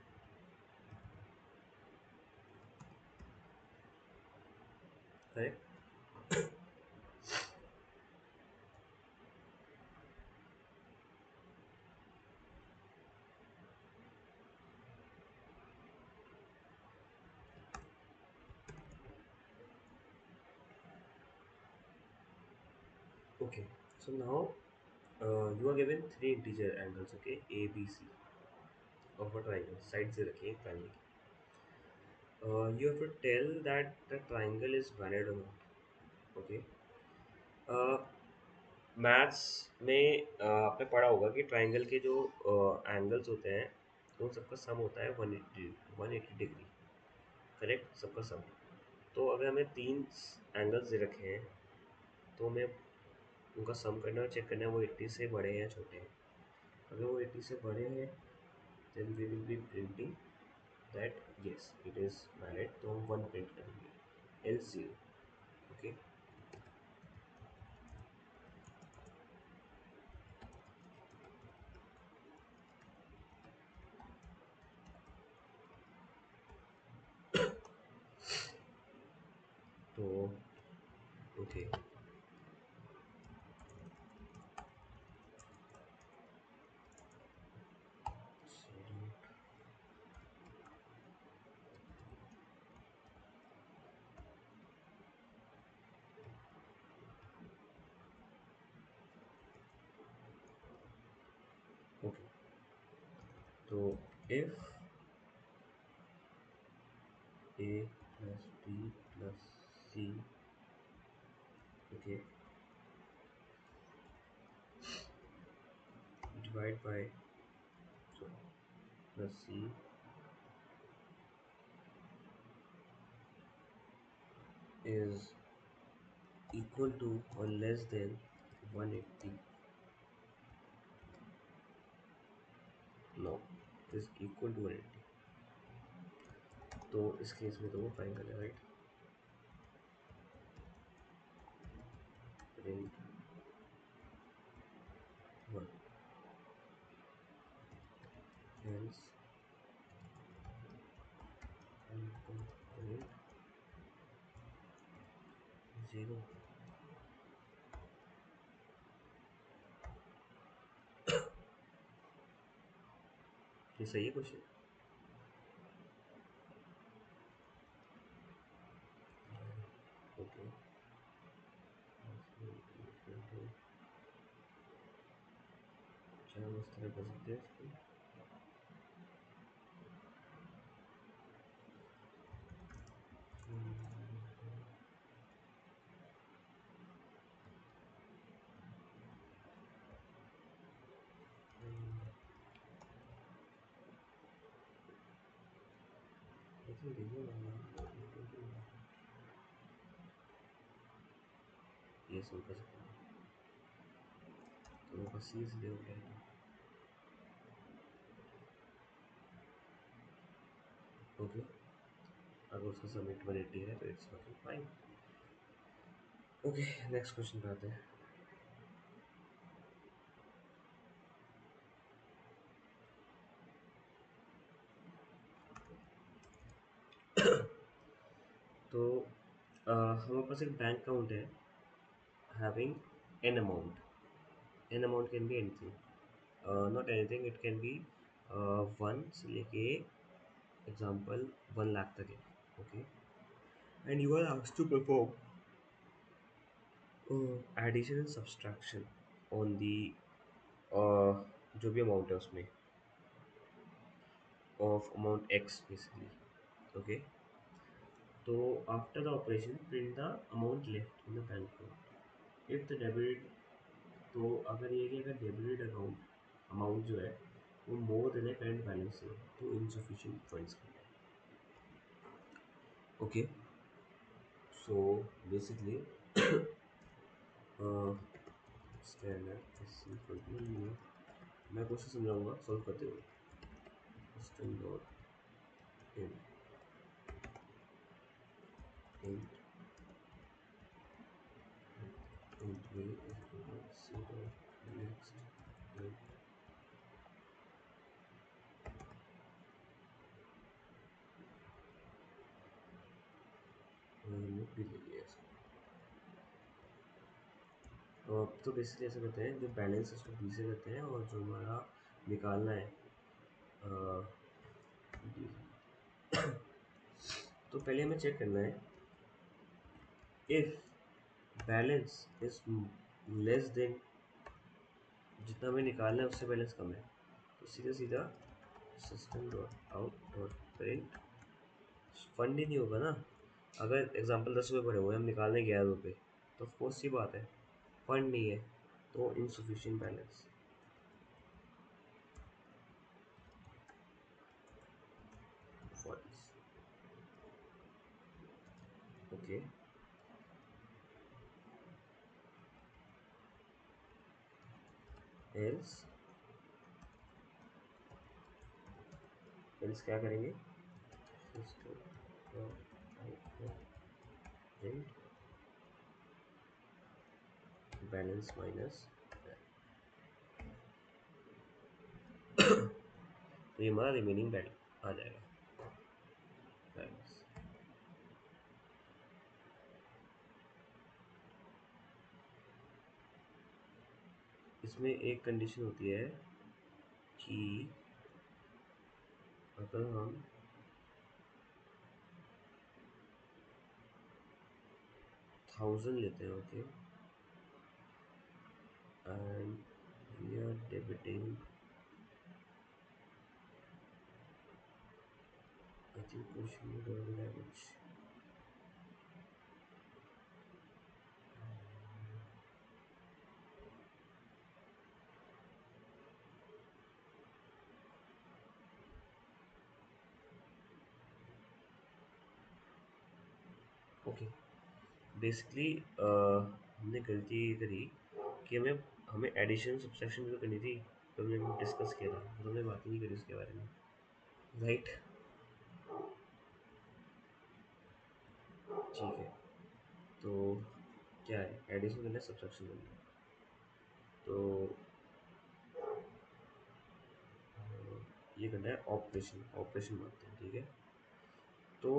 correct. Okay, so now you are given three integer angles, okay, A, B, C of a triangle. Side से रखिए triangle की. You have to tell that the triangle is valid or not. Okay. Maths में आपने पढ़ा होगा कि ट्राइंगल के जो एंगल्स होते हैं उन सबका सम होता है 180 डिग्री, करेक्ट, सबका सम। तो अगर हमें तीन एंगल्स दे रखे हैं तो हमें उनका सम करना और चेक करना है वो 80 से बड़े हैं या छोटे हैं। अगर वो 80 से बड़े हैं then we will be printing that yes it is valid, तो हम 1 प्रिंट करेंगे, else 0। ओके, तो ओके, ओके, तो if a plus b plus c, okay, divide by, so plus c is equal to or less than 180, no, is equal to 180, तो इस केस में तो वो ट्राइंगल है, right, print 1, else component zero. ये सही है क्वेश्चन? ओके, क्या हम इस तरह कर सकते हैं इसको? ये सॉल्व कर सकते हैं तो बस इसलिए हो गया। ओके, अगर उसका सबमिट 180 है तो it's working fine. Okay, next question पे आते हैं। तो हमारे पास एक बैंक अकाउंट है having n amount. n amount can be anything, not anything, it can be 1 से लेके एग्जाम्पल 1 लाख तक है। Okay, and you are asked to perform addition and subtraction on the जो भी अमाउंट है उसमें of amount x basically. Okay, तो after the operation print the amount left in the bank account if the debit। तो अगर ये कि अगर डेबिटेड अकाउंट अमाउंट जो है वो मोर देन है करंट बैलेंस से तो इनसफिशिएंट फंड्स के लिए। ओके, सो बेसिकली स्टैंडर्ड मैं क्वेश्चन समझाऊंगा सॉल्व करते हुए। System dot in int int we zero next भी ले लिया इसको। तो बेसिकली ऐसे करते हैं, जो बैलेंस है उसको बी से करते हैं और जो हमारा निकालना है तो पहले हमें चेक करना है if balance is less then जितना हमें निकालना है उससे बैलेंस कम है तो सीधा सीधा system dot out dot print फंड ही नहीं होगा ना। अगर एग्जांपल 10 रुपये पड़े हुए हम निकालने 11 रुपये तो ऑफकोर्स सी बात है फंड नहीं है तो insufficient balance. Okay, else else क्या करेंगे सिस्टम प्रिंट बैलेंस माइनस तो ये हमारा रिमेनिंग बैलेंस आ जाएगा बैलेंस। इसमें एक कंडीशन होती है कि अगर हम 1000 लेते हैं okay and we are debiting I think question में गड़बड़ है कुछ। ओके, बेसिकली हमने गलती करी कि हमें हमें एडिशन सब्सट्रैक्शन भी तो करनी थी तो हमने डिस्कस किया था तो हमने बात ही नहीं करी उसके बारे में, राइट? ठीक है, तो क्या है एडिशन करना है सब्सट्रैक्शन करना है तो ये करना है ऑपरेशन ऑपरेशन मानते हैं ठीक है। तो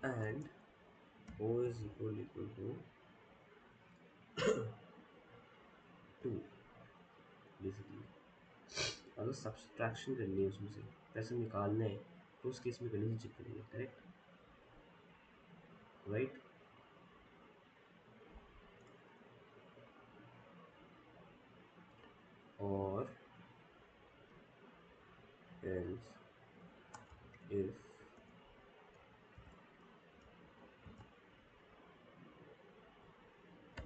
and O is equal to 2 basically. अगर सब्सट्रैक्शन करनी है उसमें से पैसे निकालने हैं तो उस केस में कंडीशन चेक करेंगे, करेक्ट, राइट। और else if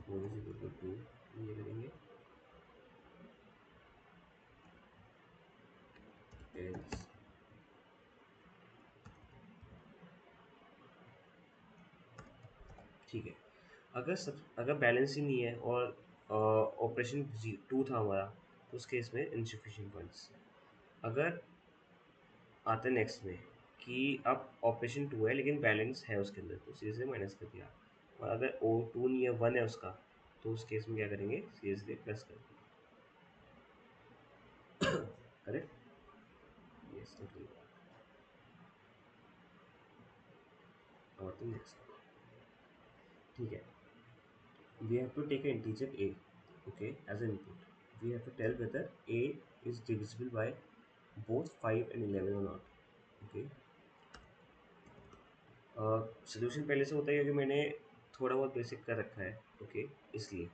O is equal to 2 ये करेंगे, else ठीक है। अगर बैलेंस ही नहीं है और ऑपरेशन 2 था हमारा तो उस केस में इनसफिशिएंट फंड्स। अगर आता है नेक्स्ट में कि अब ऑपरेशन 2 है लेकिन बैलेंस है उसके अंदर तो सीधे से माइनस कर दिया, और अगर ओ 2 नहीं है 1 है उसका तो उस केस में क्या करेंगे, सीधे से प्लस कर देंगे। Correct, yes totally. और तो नेक्स्ट ठीक है, we have to take an integer a, okay, as an input. We have to tell whether a is divisible by both 5 and 11 or not, okay. Solution पहले से होता है क्योंकि मैंने थोड़ा बहुत बेसिक कर रखा है, ओके, इसलिए।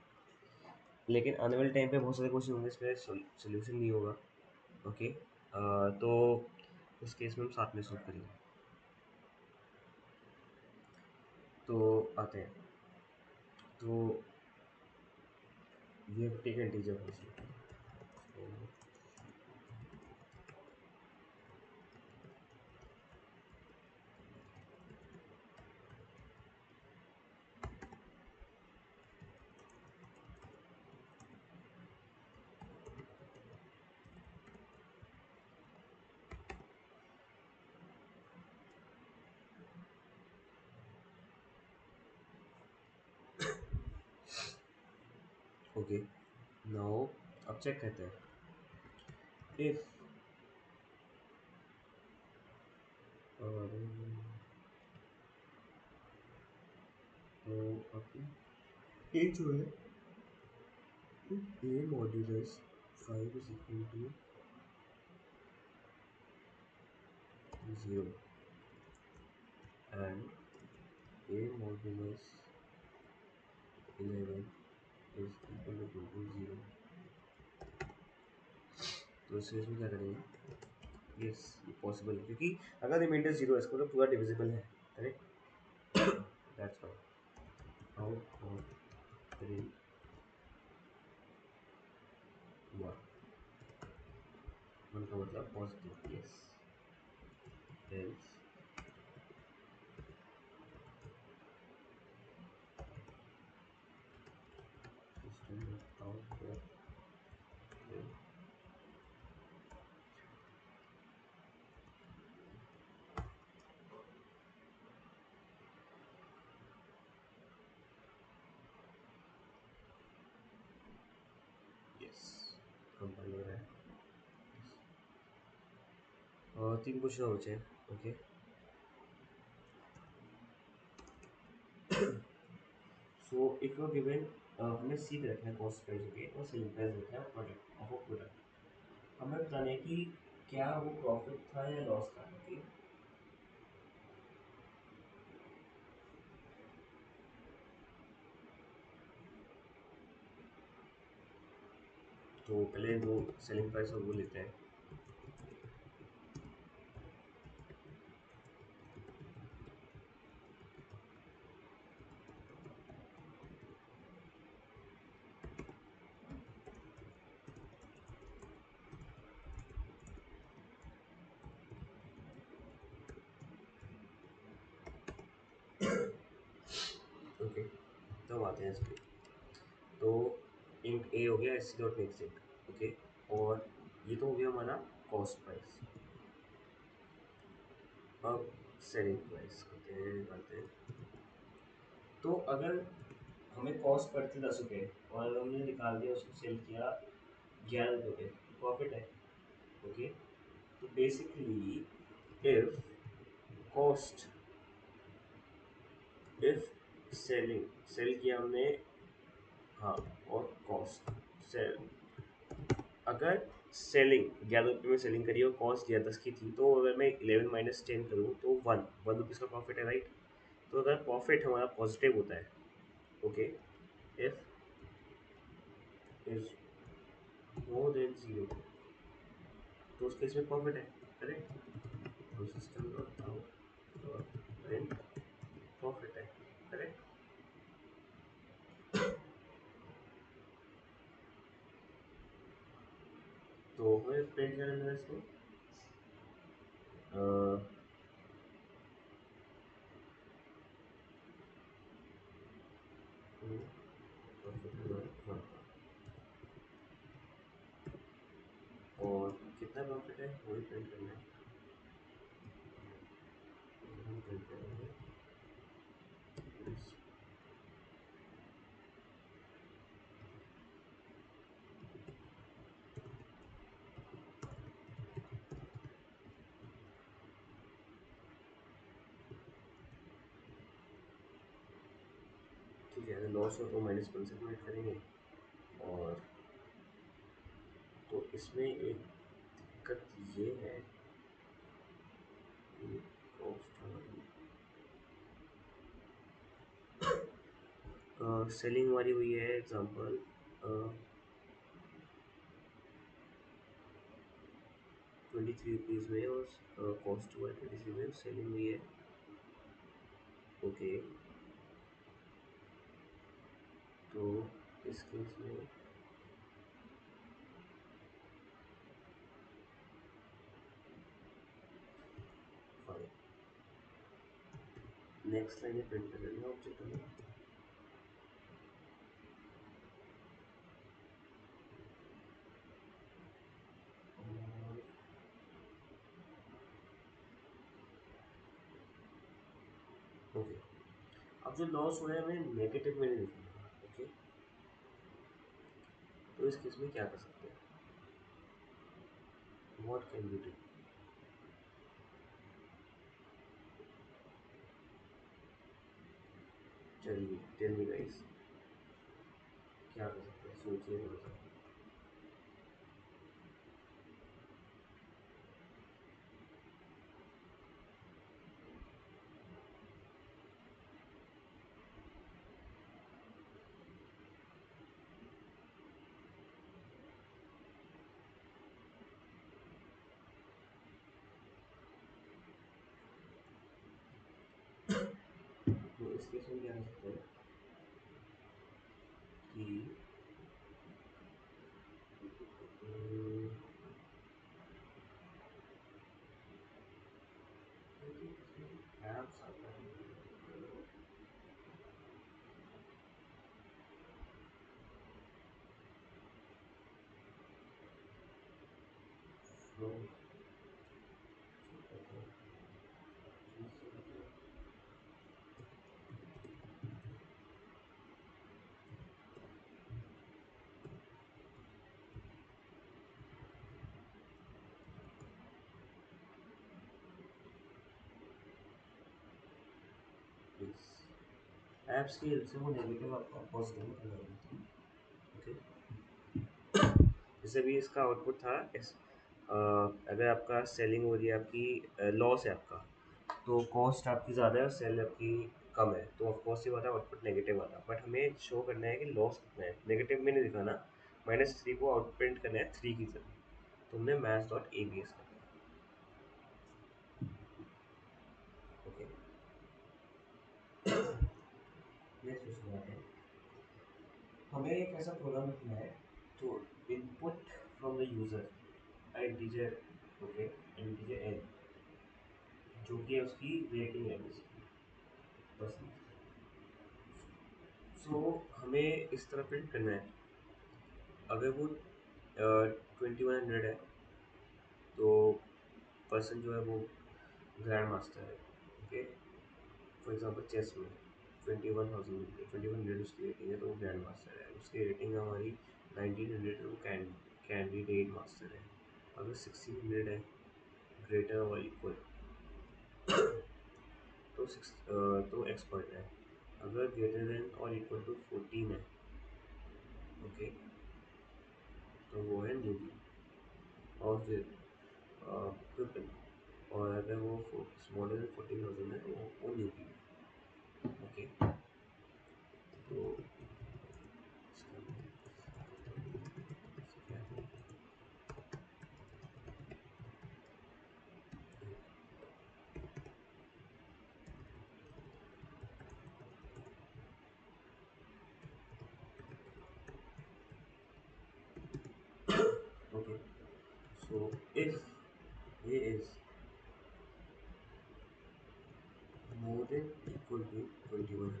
लेकिन आने वाले टाइम पे बहुत सारे क्वेश्चन होंगे इसमें सोल्यूशन नहीं होगा, ओके। तो उस केस में हम साथ में सॉल्व करेंगे। तो आते हैं, तो we have to take an integer first, okay. Now अब चेक करते हैं, if तो अब ए जो है a modulus 5 is equal to 0 and a modulus 11 is equal to 0, तो इस केस में क्या करेंगे, यस ये पॉसिबल है क्योंकि अगर रिमाइंडर 0 है इसको तो पूरा डिविजिबल है, करेक्ट। दैट्स हाउ और 3 1 का मतलब positive, yes. else system out the yes compile हो रहा है। और 3 क्वेश्चन हो बचे हैं, okay. So if you given हमें सीख रखना है कॉस्ट प्राइस ओके और सेलिंग प्राइस रखना है प्रोडक्ट ऑफ अ प्रोडक्ट, हमें बताना है कि क्या वो प्रॉफिट था या लॉस था, ओके। तो पहले वो सेलिंग प्राइस और वो लेते हैं, ओके। तब आते हैं इसमें, तो इंट ए हो गया s c dot next int, okay. और ये तो हो गया हमारा कॉस्ट प्राइस। अब सेलिंग प्राइस करते हैं। तो अगर हमें कॉस्ट पड़ती 10 रुपये और अगर हमने निकाल दिया उसको सेल किया 11 रुपये, प्रॉफिट है, ओके। तो basically if cost if selling, sell किया हमने, हाँ, और कॉस्ट सेल, अगर सेलिंग 11 रुपये में सेलिंग करी और कॉस्ट दिया 10 की थी, तो अगर मैं 11 - 10 करूँ तो 1 रुपीज़ का प्रॉफिट है, राइट। तो अगर प्रॉफिट हमारा पॉजिटिव होता है, okay, if is more then 0, तो उस केस में प्रॉफिट है, करेक्ट। तो system dot out dot print profit है, करेक्ट। तो हमें प्रिंट करना है इसको, प्रॉफिट हमारा 1, और कितना प्रॉफिट है वही प्रिंट करना है, हम प्रिंट करेंगे ठीक है। अगर लॉस हो तो -1 से प्रिंट करेंगे। और तो इसमें एक दिक्कत ये है कि कॉस्ट हमारी सेलिंग हमारी हुई है, एग्जांपल 23 रुपीज़ में, और कॉस्ट हुआ है 23 में, सेलिंग हुई है, ओके। तो इस केस में नेक्स्ट लाइन प्रिंट कर लेना ऑब्जेक्ट में, ओके। अब जो लॉस हुआ है हमें नेगेटिव में नहीं लिखना, ओके। तो इस केस में क्या कर सकते हैं, व्हाट कैन यू डू, चलिए टेल मी गाइस, क्या कर सकते हैं, सोचिए थोड़ा सा। तो इस केस में क्या कर सकते हैं कि एप्स आता है, फ्लो, ऐप्स की हेल्प से वो नेगेटिव आपका पॉजिटिव कर देती है, ओके। जैसे भी इसका आउटपुट था अगर आपका सेलिंग हो रही है, आपकी लॉस है आपका, तो कॉस्ट आपकी ज़्यादा है और सेल आपकी कम है, तो ऑफकोर्स ये वाला आउटपुट नेगेटिव आता है। बट हमें शो करना है कि लॉस कितना है, नेगेटिव में नहीं दिखाना, -3 को आउट प्रिंट करना है 3 की तरह। तो हमने maths dot a b s करना है, ओके। नेक्स्ट क्वेश्चन आते हैं, हमें एक ऐसा प्रोग्राम लिखना है, तो input from the user integer, okay, integer n, जो कि है उसकी रेटिंग है बेसिकली, बस। सो हमें इस तरह प्रिंट करना है, अगर वो 2100 है, तो पर्सन जो है वो ग्रैंड मास्टर है, ओके। फॉर एग्जांपल चेस में 21,000 उसकी रेटिंग है, तो वो ग्रैंड मास्टर है। उसकी रेटिंग हमारी 1900 है, वो कैंडिडेट मास्टर है। अगर 1600 है, ग्रेटर और इक्वल, तो तो एक्सपर्ट है। अगर ग्रेटर देन और इक्वल टू 14 है, ओके, तो वो है न्यूबी। और फिर ट्रिपल, और अगर वो स्मॉलर देन 14,000 है तो वो न्यूबी है। ओके, तो इसका क्या है? Okay, so if A is more than equal to 21,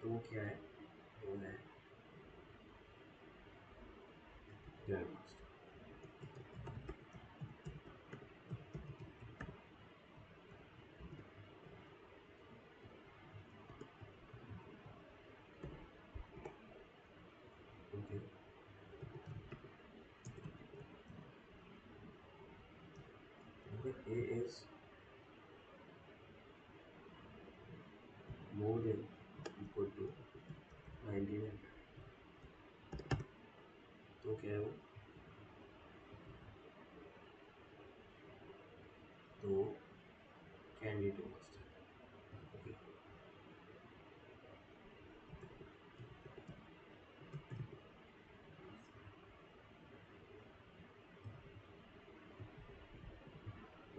तो वो क्या है? वो है ग्रैंड मास्टर। ओके, अगर A is more than equal to 1900, तो क्या है वो? तो कैंडिडेट मास्टर। ओके,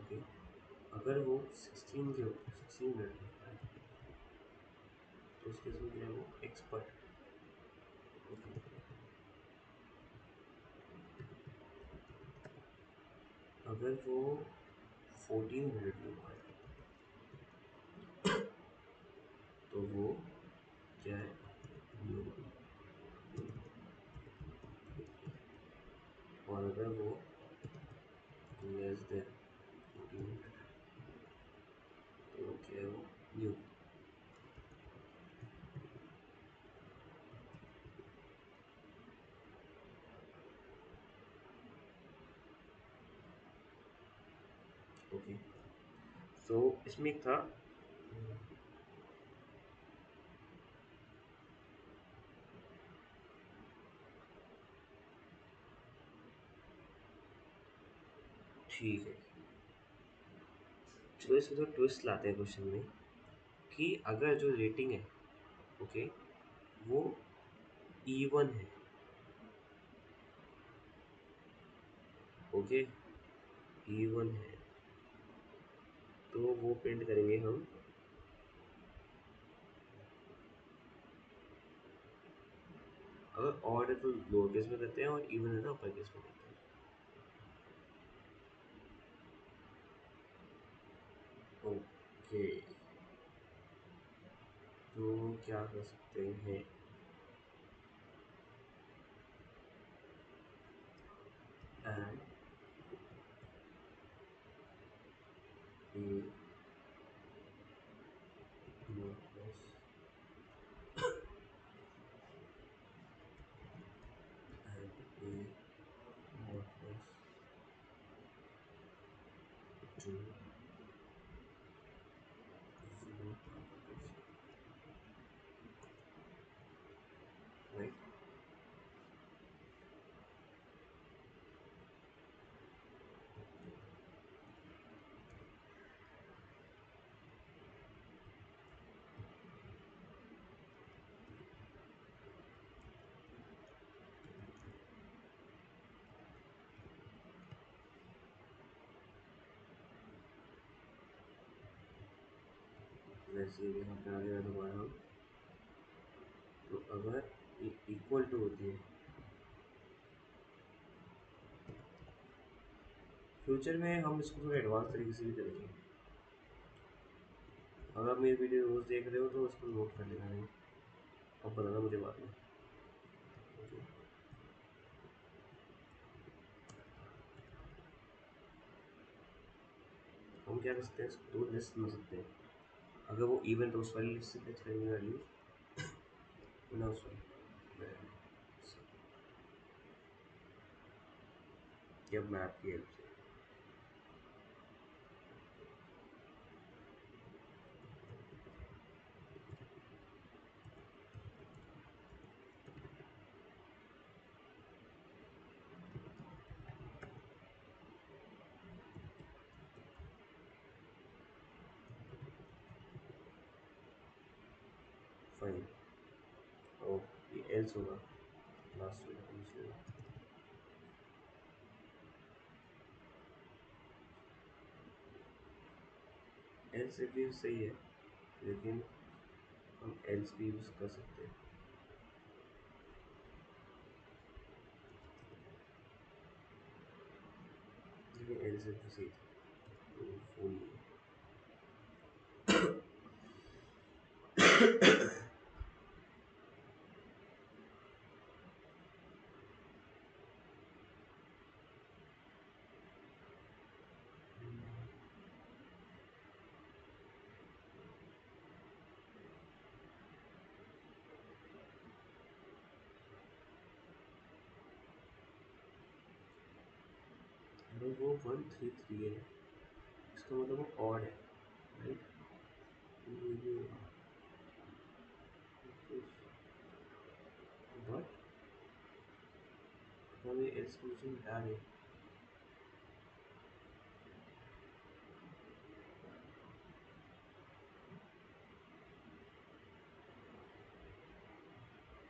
ओके, अगर वो 16 के 16 मिनट होता है तो उसके केस में क्या है? वो एक्सपर्ट। ओके, अगर वो 14 मिनट में हुआ है तो वो क्या है? न्यू। और अगर वो लेस देन 14 मिनट है तो वो क्या है? वो न्यू। ओके, सो इसमें एक था। ठीक है, चलो इसमें तो ट्विस्ट लाते हैं क्वेश्चन में कि अगर जो रेटिंग है, ओके, वो इवन है, ओके, इवन है, तो वो प्रिंट करेंगे हम। अगर ऑड है तो लोअर केस में करते हैं, और इवन है तो अपर केस में करते हैं। ओके, तो क्या कर सकते हैं? And A more plus and a more plus 2 0 right? वैसे ही यहाँ पे आ गया दोबारा। तो अगर इक्वल टू होती है, फ्यूचर में हम इसको थोड़ा एडवांस तरीके से भी करेंगे। अगर आप मेरी वीडियो रोज देख रहे हो तो उसको नोट कर लेना है और बताना मुझे बाद में। ओके, हम क्या कर सकते हैं? इसको दो लिस्ट बना सकते हैं। अगर वो इवन तो उस वाली लिस्ट से फेच करेंगे वैल्यू, ना उस वाली, या मैप की हेल्प से। फाइन। ओके, एल्स होगा लास्ट में। एल्स भी सही है, लेकिन हम एल्स भी यूज़ कर सकते हैं। लेकिन एल्स भी सही था, तो फोन नहीं है। भाई वो 133 है, इसका मतलब वो ऑड है, राइट? ये भी होगा, बट हमें एल्स पोजीशन हटा दें।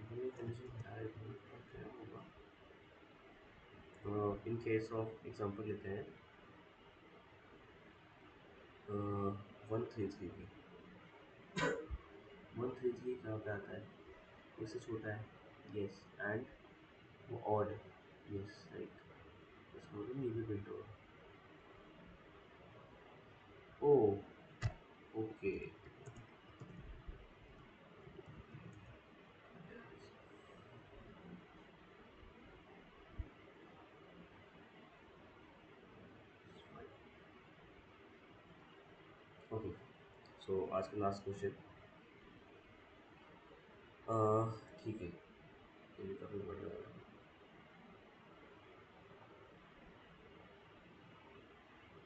हमें कंडीशन हटा दें तो क्या होगा? इन केस ऑफ एग्जांपल लेते हैं 133 की। 133 कहाँ पे आता है? इससे छोटा है, यस, एंड वो ऑड है, यस, राइट। इसका मतलब ये भी प्रिंट होगा। ओ, ओके। ओके, सो आज का लास्ट क्वेश्चन। ठीक है, ये भी काफ़ी बड़ा है।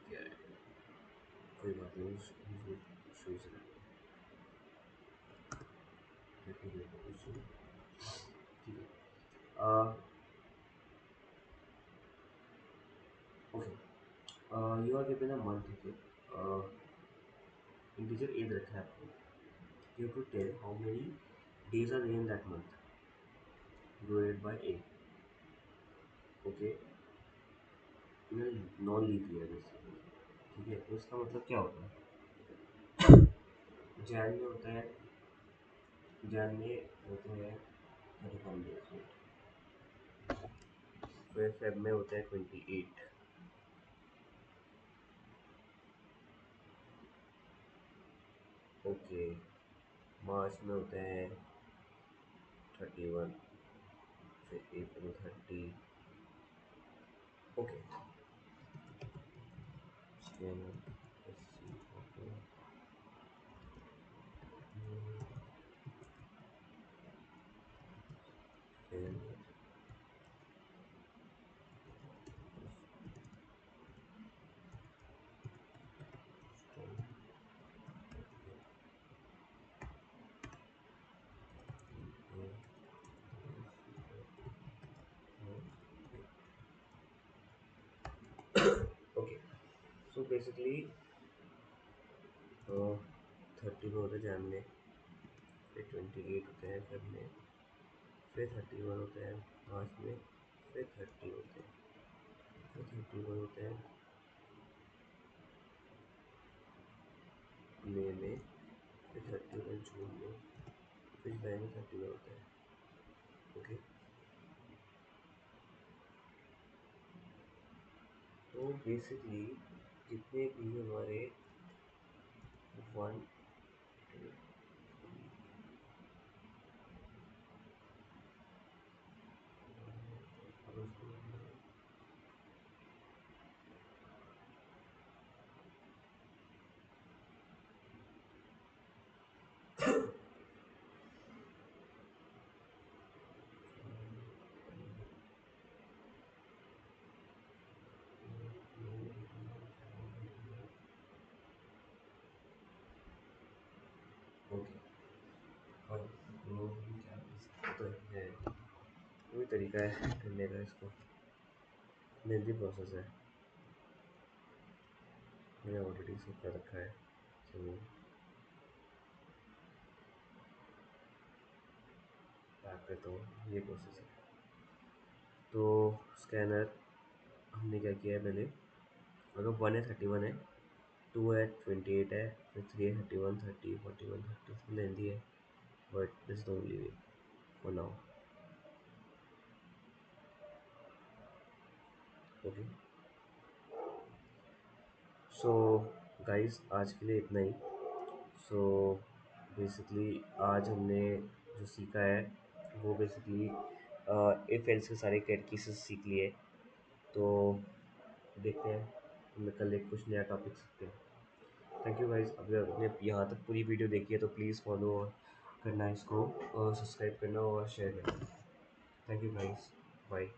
क्या है? कोई बात नहीं, शुरू से देखो देखो क्वेश्चन। ठीक है, okay, you are given a month, okay, integer A दे रखा है आपको। You have to tell how many days are in that month divided by A, okay, in non leap year basically. ठीक है, तो इसका मतलब क्या होता है? जैन में होता है, जैन में होते हैं 31 डेज, फिर फेब में होता है 28, ओके, मार्च में होते हैं 31, फिर अप्रैल 30, ओके, ओके, सो बेसिकली 30 में होते हैं जैन में, फिर 28 होते हैं फेब में, फिर 31 होते हैं मार्च में, फिर 30 होते हैं, फिर 31 होते हैं मई में, फिर 31 जून में, फिर जुलाई में 31 होते हैं, ओके। तो बेसिकली जितने भी हमारे वन ओके, और तो क्या तो है, वही तरीका है करने का, इसको लेंथी प्रोसेस है, मैंने ऑलरेडी सब कर रखा है, तो स्टार्ट करता हूँ, ये प्रोसेस है। तो स्कैनर हमने क्या किया है पहले, अगर 1 है 31 है, 2 है 28 है, फिर 3 है 31, 30, 41, 30 लेंदी है, but this the only way for now. Okay, so guys आज के लिए इतना ही। सो बेसिकली आज हमने जो सीखा है वो बेसिकली इफ एल्स के सारे कैट केसेस सीख लिए। तो देखते हैं, हम कल एक कुछ नया टॉपिक सीखते हैं। थैंक यू गाइस, अभी आपने यहाँ तक पूरी वीडियो देखी है तो प्लीज़ फॉलो करना इसको, और सब्सक्राइब करना और शेयर करना। Thank you guys, bye.